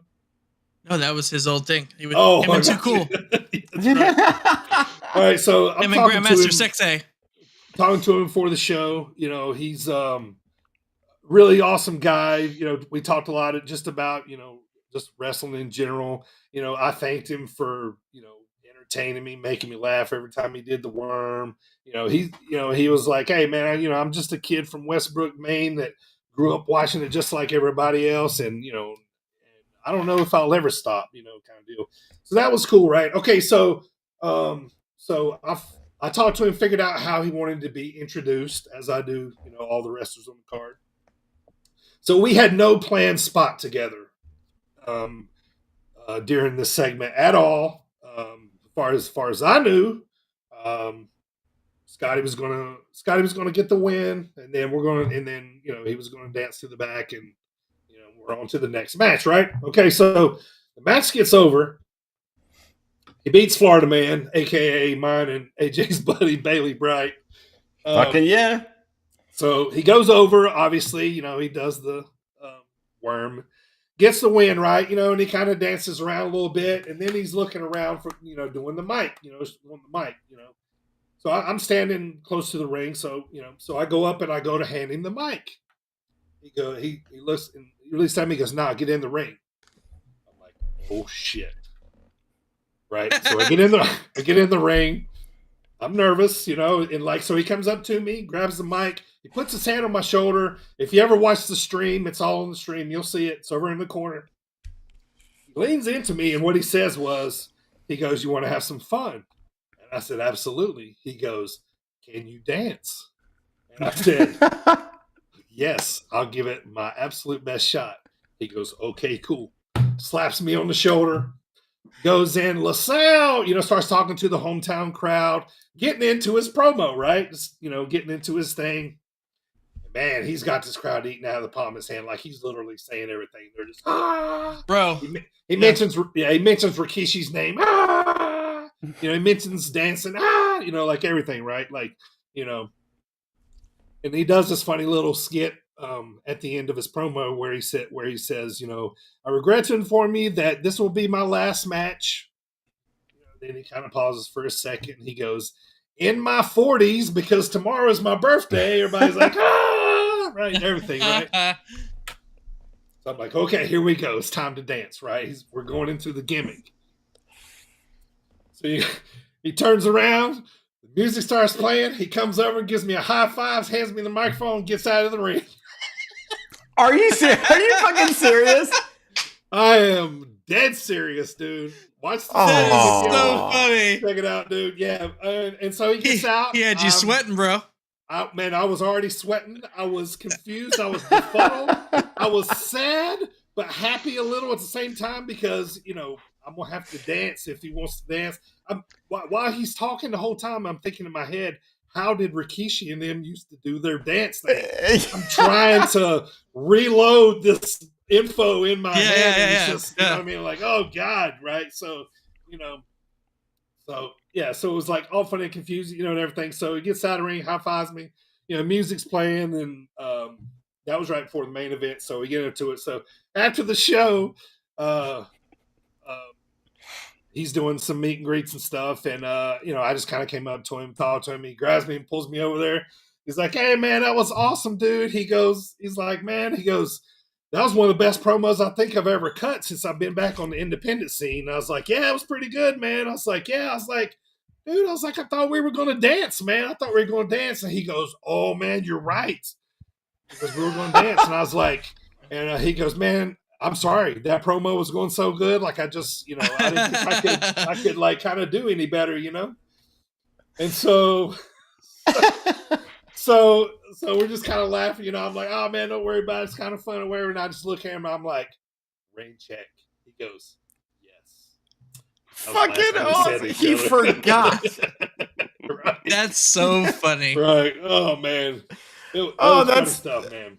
Speaker 3: No, that was his old thing. He would
Speaker 6: Oh,
Speaker 3: him and Too Cool.
Speaker 6: That's right. All right, so I'm
Speaker 3: Him and
Speaker 6: talking to
Speaker 3: Grandmaster
Speaker 6: him.
Speaker 3: Sexay.
Speaker 6: Talking to him before the show. You know, he's really awesome guy. You know, we talked a lot just about, you know, just wrestling in general. You know, I thanked him for, you know, entertaining me, making me laugh every time he did the worm. You know, he was like, hey man, you know, I'm just a kid from Westbrook, Maine that grew up watching it just like everybody else. And, you know, I don't know if I'll ever stop, you know, kind of deal. So that was cool, right? Okay. So, I talked to him, figured out how he wanted to be introduced, as I do, you know, all the wrestlers on the card. So we had no planned spot together during this segment at all. As far as I knew, Scotty was gonna get the win, and then you know, he was gonna dance to the back, and you know, we're on to the next match, right? Okay, so the match gets over. He beats Florida Man, aka mine and AJ's buddy Bailey Bright.
Speaker 5: fucking yeah.
Speaker 6: So he goes over, obviously, you know, he does the worm, gets the win, right? You know, and he kind of dances around a little bit, and then he's looking around for, you know, doing the mic, you know, you know. So I'm standing close to the ring, so, you know, so I go up and I go to hand him the mic. He looks, and he releases time, he goes, nah, get in the ring. I'm like, oh shit. Right. So I get in the ring. I'm nervous, you know, and like, so he comes up to me, grabs the mic, he puts his hand on my shoulder. If you ever watch the stream, it's all on the stream. You'll see it. It's over in the corner. He leans into me, and what he says was, he goes, you want to have some fun? And I said, absolutely. He goes, can you dance? And I said, yes, I'll give it my absolute best shot. He goes, okay, cool. Slaps me on the shoulder. Goes in, LaSalle, you know, starts talking to the hometown crowd, getting into his promo, right? Just, you know, getting into his thing. Man, he's got this crowd eating out of the palm of his hand. Like, he's literally saying everything. They're just, ah.
Speaker 3: Bro.
Speaker 6: He mentions Rikishi's name. Ah. You know, he mentions dancing. Ah. You know, like everything, right? Like, you know. And he does this funny little skit at the end of his promo where he says, you know, I regret to inform you that this will be my last match. You know, then he kind of pauses for a second. He goes, in my 40s, because tomorrow is my birthday. Everybody's like, ah, right, everything, right? So I'm like, okay, here we go. It's time to dance, right? We're going into the gimmick. So he turns around. The music starts playing. He comes over, gives me a high five, hands me the microphone, gets out of the ring.
Speaker 5: Are you fucking serious?
Speaker 6: I am dead serious, dude. Watch the
Speaker 3: That is so funny.
Speaker 6: Check it out, dude. Yeah. And so he gets out.
Speaker 3: He had you sweating, bro.
Speaker 6: I was already sweating. I was confused. I was befuddled. I was sad, but happy a little at the same time because, you know, I'm going to have to dance if he wants to dance. While he's talking the whole time, I'm thinking in my head, how did Rikishi and them used to do their dance thing? I'm trying to reload this info in my head. And it's just, you know what I mean? Like, oh, God, right? So, you know, so it was like all funny and confusing, you know, and everything. So he gets out of the ring, high fives me, you know, music's playing, and that was right before the main event. So we get into it. So after the show, he's doing some meet and greets and stuff. And, you know, I just kind of came up to him, talked to him. He grabs me and pulls me over there. He's like, hey, man, that was awesome, dude. He's like, that was one of the best promos I think I've ever cut since I've been back on the independent scene. And I was like, yeah, it was pretty good, man. I was like, I thought we were going to dance, man. I thought we were going to dance. And he goes, oh, man, you're right. Because we were going to dance. And I was like, and he goes, man, I'm sorry. That promo was going so good. Like, I just, you know, I didn't think I could like kind of do any better, you know? And so we're just kind of laughing, you know. I'm like, oh man, don't worry about it. It's kind of fun or whatever. And I just look at him. I'm like, rain check. He goes, yes.
Speaker 5: Fucking awesome. He forgot.
Speaker 6: Right.
Speaker 3: That's so funny.
Speaker 6: Right. Oh man. That was funny stuff, man.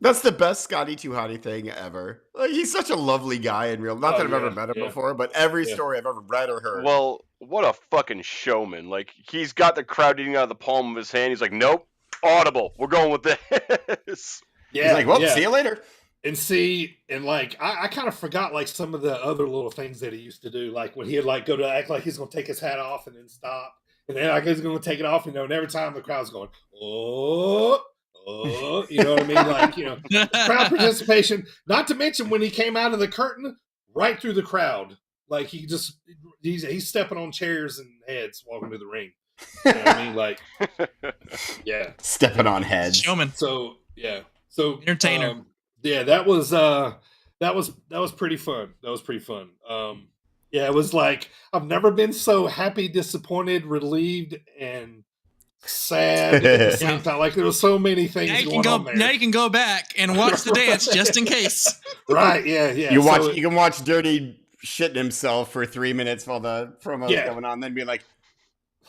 Speaker 5: That's the best Scotty 2 Hottie thing ever. Like, he's such a lovely guy in real. Not that I've ever met him before, but every story I've ever read or heard.
Speaker 1: Well, what a fucking showman! Like, he's got the crowd eating out of the palm of his hand. He's like, "Nope, audible. We're going with this."
Speaker 5: Yeah, he's like, "Well, see you later."
Speaker 6: And like, I kind of forgot like some of the other little things that he used to do, like when he'd like go to act like he's gonna take his hat off and then stop, and then like he's gonna take it off, and every time the crowd's going, oh, you know what I mean? Like, crowd participation. Not to mention when he came out of the curtain, right through the crowd, like he's stepping on chairs and heads walking to the ring. You know what I mean? Like, yeah,
Speaker 5: stepping on heads.
Speaker 3: Showman.
Speaker 6: So yeah, so
Speaker 3: entertainer.
Speaker 6: Yeah, that was pretty fun. That was pretty fun. Yeah, it was like I've never been so happy, disappointed, relieved, and sad at the same time. Like there were so many things going on there.
Speaker 3: Now you can go back and watch the dance just in case.
Speaker 6: Right? Yeah.
Speaker 5: You can watch Dirty shitting himself for 3 minutes while the promo's going on, then be like,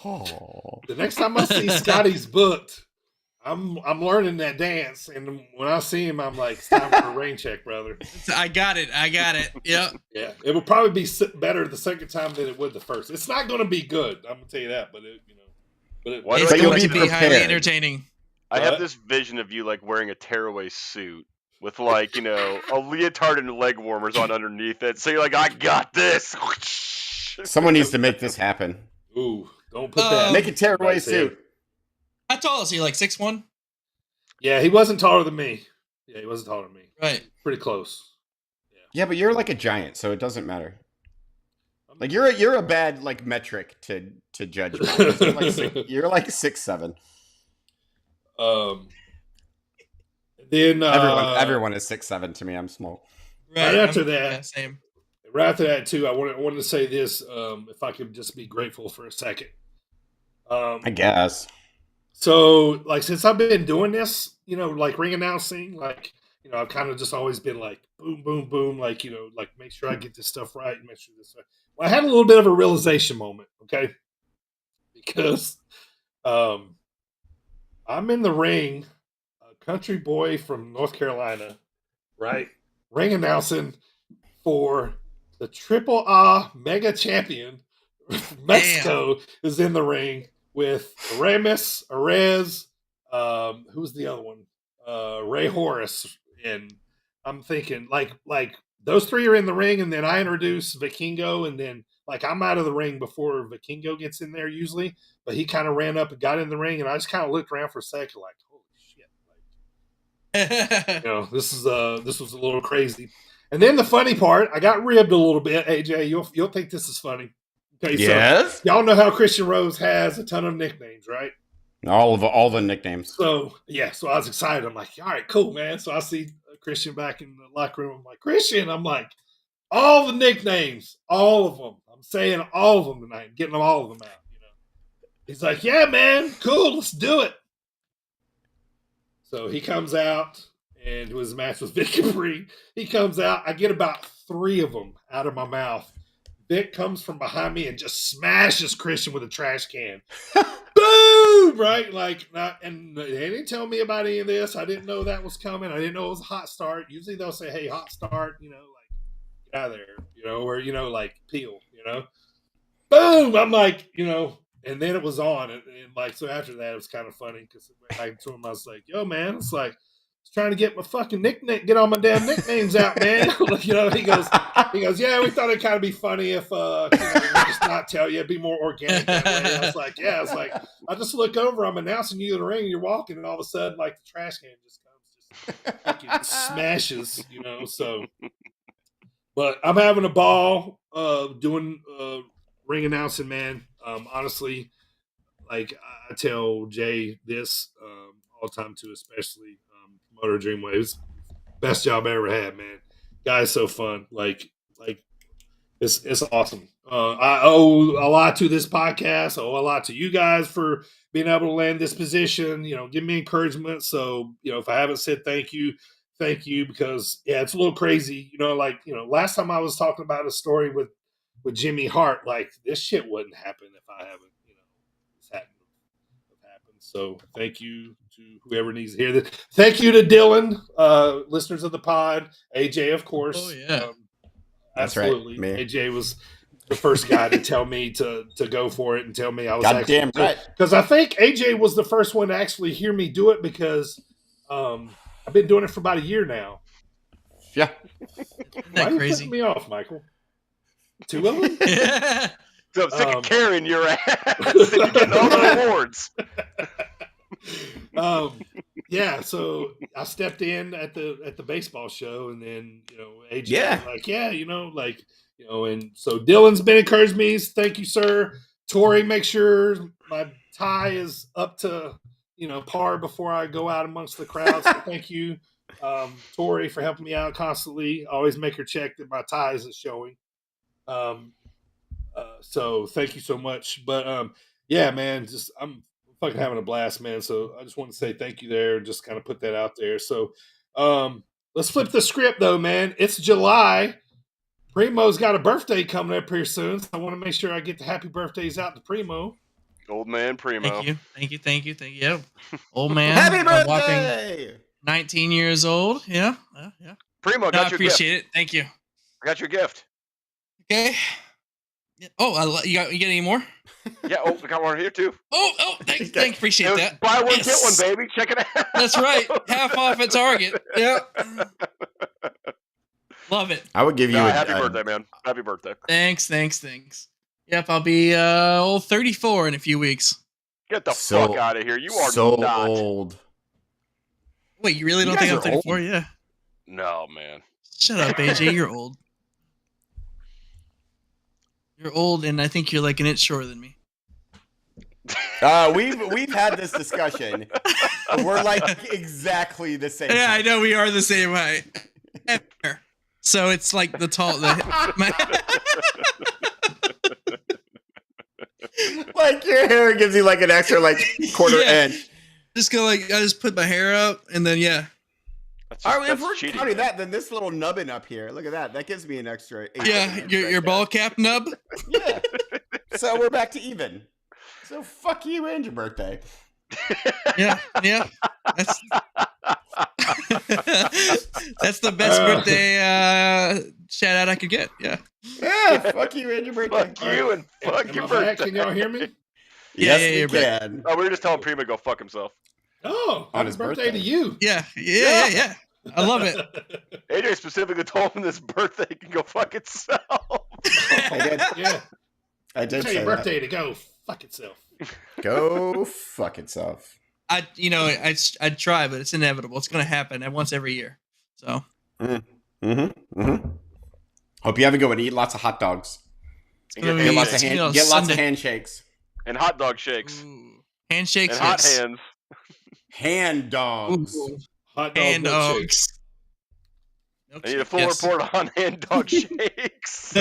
Speaker 5: oh.
Speaker 6: The next time I see Scotty's booked, I'm learning that dance, and when I see him, I'm like, it's time for a rain check, brother.
Speaker 3: I got it. Yep.
Speaker 6: Yeah, it would probably be better the second time than it would the first. It's not going to be good. I'm gonna tell you that, but
Speaker 3: it's going to be highly entertaining.
Speaker 1: I have this vision of you like wearing a tearaway suit with like a leotard and leg warmers on underneath it. So you're like, I got this.
Speaker 5: Someone needs to make this happen.
Speaker 6: Ooh, don't put that.
Speaker 5: Make a tearaway suit.
Speaker 3: How tall is he? Like 6'1"?
Speaker 6: Yeah, he wasn't taller than me.
Speaker 3: Right.
Speaker 6: Pretty close.
Speaker 5: Yeah, but you're like a giant, so it doesn't matter. Like you're a bad like metric to judge by. You're like 6'7".
Speaker 6: Then
Speaker 5: everyone is 6'7" to me. I'm small.
Speaker 6: Right after that,
Speaker 3: yeah, same.
Speaker 6: Right after that too, I wanted to say this. If I could just be grateful for a second.
Speaker 5: I guess.
Speaker 6: So, like, since I've been doing this, like ring announcing, like, I've kind of just always been like, boom, boom, boom, like, like make sure I get this stuff right, make sure this right. Well, I had a little bit of a realization moment, okay? Because I'm in the ring, a country boy from North Carolina, right? Ring announcing for the Triple A Mega Champion. Mexico is in the ring with Arez, who's the other one? Ray Horace. And I'm thinking, like those three are in the ring, and then I introduce Vikingo, and then, like, I'm out of the ring before Vikingo gets in there usually, but he kind of ran up and got in the ring, and I just kind of looked around for a second, like, holy shit. Like, this was a little crazy. And then the funny part, I got ribbed a little bit. AJ, you'll think this is funny. Okay,
Speaker 5: yes.
Speaker 6: So y'all know how Christian Rose has a ton of nicknames, right?
Speaker 5: All the nicknames.
Speaker 6: So I was excited. I'm like, all right, cool, man. So I see Christian back in the locker room. I'm like, Christian, all the nicknames, all of them. I'm saying all of them tonight, getting all of them out. He's like, yeah, man, cool, let's do it. So he comes out, and his match was Vic Capri. He comes out. I get about 3 of them out of my mouth. Vic comes from behind me and just smashes Christian with a trash can. Boom! Right? And they didn't tell me about any of this. I didn't know that was coming. I didn't know it was a hot start. Usually they'll say, hey, hot start, like, get out of there, or, like, peel, Boom! I'm like, and then it was on. And like, so after that, it was kind of funny because I told him, I was like, yo, man, it's like, trying to get my fucking nickname, get all my damn nicknames out, man. He goes, yeah, we thought it'd kind of be funny if, we just not tell you, it'd be more organic that way. I was like, I just look over, I'm announcing you in the ring, and you're walking, and all of a sudden, like, the trash can just comes, just smashes, so. But I'm having a ball doing ring announcing, man. Honestly, like, I tell Jay this all the time too, especially Motor Dreamwaves, best job I ever had, man. Guy's so fun. Like it's awesome. I owe a lot to this podcast. I owe a lot to you guys for being able to land this position. Give me encouragement. So if I haven't said thank you, because it's a little crazy. Last time I was talking about a story with Jimmy Hart, like, this shit wouldn't happen if I haven't, this hadn't happened. happen. So thank you to whoever needs to hear this. Thank you to Dylan, listeners of the pod, AJ, of course.
Speaker 3: Oh yeah,
Speaker 5: That's
Speaker 6: absolutely.
Speaker 5: Right, me.
Speaker 6: AJ was the first guy to tell me to go for it and tell me I was
Speaker 5: Goddamn right.
Speaker 6: Because I think AJ was the first one to actually hear me do it because I've been doing it for about a year now.
Speaker 5: Yeah.
Speaker 3: isn't
Speaker 6: Why
Speaker 3: that
Speaker 6: are you
Speaker 3: crazy?
Speaker 6: cutting me off, Michael? 2 of them?
Speaker 3: Yeah.
Speaker 1: So I'm sick of carrying your ass and you're getting all the awards.
Speaker 6: Yeah, so I stepped in at the baseball show, and then AJ
Speaker 5: Yeah.
Speaker 6: was like, and so Dylan's been encouraging me. Thank you, sir. Tori, make sure my tie is up to par before I go out amongst the crowd. So thank you, Tori, for helping me out constantly. Always make her check that my tie isn't showing. So thank you so much. But yeah, man, just I'm fucking having a blast, man. So I just want to say thank you there and just kind of put that out there. So let's flip the script though, man. It's July. Primo's got a birthday coming up here soon. So I want to make sure I get the happy birthdays out to Primo.
Speaker 1: Old man Primo.
Speaker 3: Thank you. Yeah. Old man.
Speaker 5: Happy
Speaker 3: whopping
Speaker 5: birthday!
Speaker 3: 19 years old. Yeah.
Speaker 1: Primo,
Speaker 3: I
Speaker 1: got your gift.
Speaker 3: appreciate it. Thank you.
Speaker 1: I got your gift.
Speaker 3: Okay. Oh, you get any more?
Speaker 1: Yeah, we got one here too.
Speaker 3: Oh, thanks. Appreciate that.
Speaker 1: Buy one,
Speaker 3: Yes.
Speaker 1: get one, baby. Check it out.
Speaker 3: That's right. Half off at Target. Yeah. Love it.
Speaker 5: I would give you
Speaker 1: Happy birthday, man. Happy birthday.
Speaker 3: Thanks. Yep, I'll be 34 in a few weeks.
Speaker 1: Get the fuck out of here. You are
Speaker 5: so
Speaker 1: not
Speaker 5: old.
Speaker 3: Wait, you really don't
Speaker 5: guys
Speaker 3: think I'm
Speaker 5: are
Speaker 3: 34?
Speaker 5: old.
Speaker 3: Yeah.
Speaker 1: No, man.
Speaker 3: Shut up, AJ. You're old. You're old, and I think you're like an inch shorter than me.
Speaker 5: We've had this discussion. We're like exactly the same.
Speaker 3: Yeah, I know we are the same height. So it's like the tall.
Speaker 5: Like your hair gives you like an extra like quarter inch.
Speaker 3: Just go I just put my hair up, and then
Speaker 5: All right, if we're
Speaker 1: cheating,
Speaker 5: counting
Speaker 1: man.
Speaker 5: that, then this little nubbin up here, look at that. That gives me an extra.
Speaker 3: your ball cap nub.
Speaker 5: Yeah. So we're back to even. So fuck you and your birthday.
Speaker 3: Yeah. That's the best birthday shout out I could get. Yeah.
Speaker 5: Yeah, fuck you and your birthday.
Speaker 1: Fuck you and fuck your
Speaker 6: Am I back?
Speaker 1: birthday.
Speaker 6: Can y'all hear me?
Speaker 5: Yes,
Speaker 3: you're
Speaker 5: we
Speaker 3: back.
Speaker 5: can.
Speaker 1: Oh, we were just telling Primo to go fuck himself.
Speaker 6: Oh,
Speaker 5: On
Speaker 6: happy
Speaker 5: his
Speaker 6: birthday
Speaker 5: birthday.
Speaker 6: to you.
Speaker 3: Yeah. I love it.
Speaker 1: AJ specifically told him this birthday can go fuck itself.
Speaker 5: I did.
Speaker 6: Yeah.
Speaker 5: I did
Speaker 6: Tell
Speaker 5: say
Speaker 6: your birthday to go fuck itself.
Speaker 5: that. Go fuck itself.
Speaker 3: I'd try, but it's inevitable. It's gonna happen once every year. So
Speaker 5: Hope you have a good one. Eat lots of hot dogs.
Speaker 1: And
Speaker 3: gonna
Speaker 1: get,
Speaker 3: be-
Speaker 1: handshakes.
Speaker 5: Get lots of
Speaker 3: Sunday.
Speaker 5: handshakes.
Speaker 1: And hot dog shakes.
Speaker 3: Ooh. Handshakes.
Speaker 1: And hot
Speaker 3: yes.
Speaker 1: hands.
Speaker 5: Hand dogs.
Speaker 3: Ooh.
Speaker 6: Hot dog
Speaker 3: Hand
Speaker 6: milkshake.
Speaker 3: dogs.
Speaker 1: I need a full report on hand dog shakes.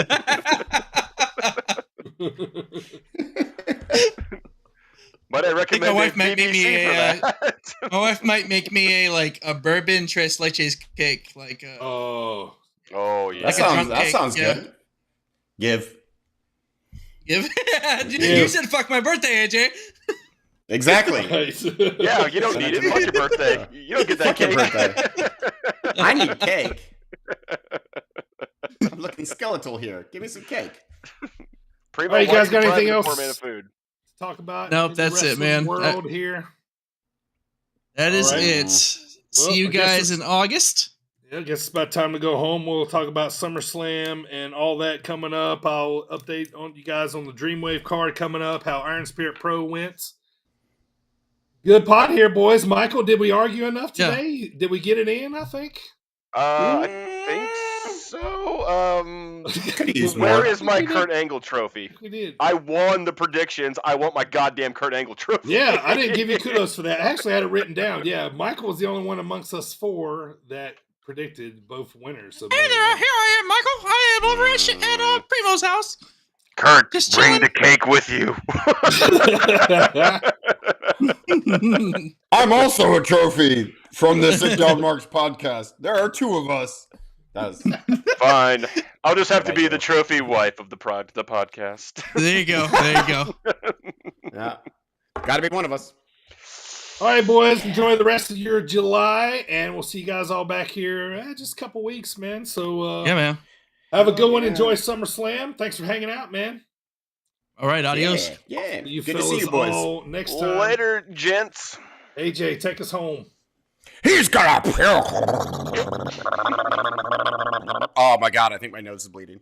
Speaker 1: Might I recommend
Speaker 3: my wife
Speaker 1: a
Speaker 3: might make
Speaker 1: BBC
Speaker 3: me
Speaker 1: for
Speaker 3: a,
Speaker 1: that?
Speaker 3: My wife might make me a bourbon tres leches cake, like
Speaker 6: Oh.
Speaker 1: Oh yeah.
Speaker 5: That sounds
Speaker 3: yeah.
Speaker 5: good. Give.
Speaker 3: you said fuck my birthday, AJ.
Speaker 5: Exactly.
Speaker 1: Yeah, you don't need it. Fuck your birthday. You don't get that
Speaker 5: Fuck your
Speaker 1: cake.
Speaker 5: birthday. I need cake. I'm looking skeletal here. Give me some cake.
Speaker 1: Primo,
Speaker 6: All right, you guys
Speaker 1: why
Speaker 6: got
Speaker 1: you
Speaker 6: anything
Speaker 1: depriving
Speaker 6: else?
Speaker 1: the poor man of food?
Speaker 6: Talk about
Speaker 3: Nope,
Speaker 6: in the
Speaker 3: that's it,
Speaker 6: wrestling
Speaker 3: man.
Speaker 6: World here.
Speaker 3: That is
Speaker 6: All right.
Speaker 3: it.
Speaker 6: Well,
Speaker 3: See you
Speaker 6: I guess
Speaker 3: guys in August.
Speaker 6: Yeah, I guess it's about time to go home. We'll talk about SummerSlam and all that coming up. I'll update on you guys on the Dreamwave card coming up, how Iron Spirit Pro went. Good pot here, boys. Michael, did we argue enough today? Yeah. Did we get it in, I think?
Speaker 1: I think so. Where is my Kurt Angle trophy?
Speaker 6: We did.
Speaker 1: I won the predictions. I want my goddamn Kurt Angle trophy.
Speaker 6: Yeah, I didn't give you kudos for that. I actually had it written down. Yeah, Michael was the only one amongst us four that predicted both winners. So
Speaker 3: hey there, here I am, Michael. I am over at Primo's house.
Speaker 1: Kurt,
Speaker 3: just
Speaker 1: bring the cake with you.
Speaker 5: I'm also a trophy from the Sit Down Marks podcast. There are two of us. That's
Speaker 1: fine. I'll just have to be the trophy wife of the podcast.
Speaker 3: There you go.
Speaker 5: Yeah. Gotta be one of us.
Speaker 6: All right, boys. Enjoy the rest of your July, and we'll see you guys all back here just a couple weeks, man. So
Speaker 3: Yeah, man.
Speaker 6: have a good one. Enjoy SummerSlam. Thanks for hanging out, man.
Speaker 3: All right, adios.
Speaker 5: Yeah.
Speaker 6: You
Speaker 5: Good to see you, boys.
Speaker 6: all next time.
Speaker 1: Later, gents.
Speaker 6: AJ, take us home.
Speaker 5: He's got a pill. Oh my god, I think my nose is bleeding.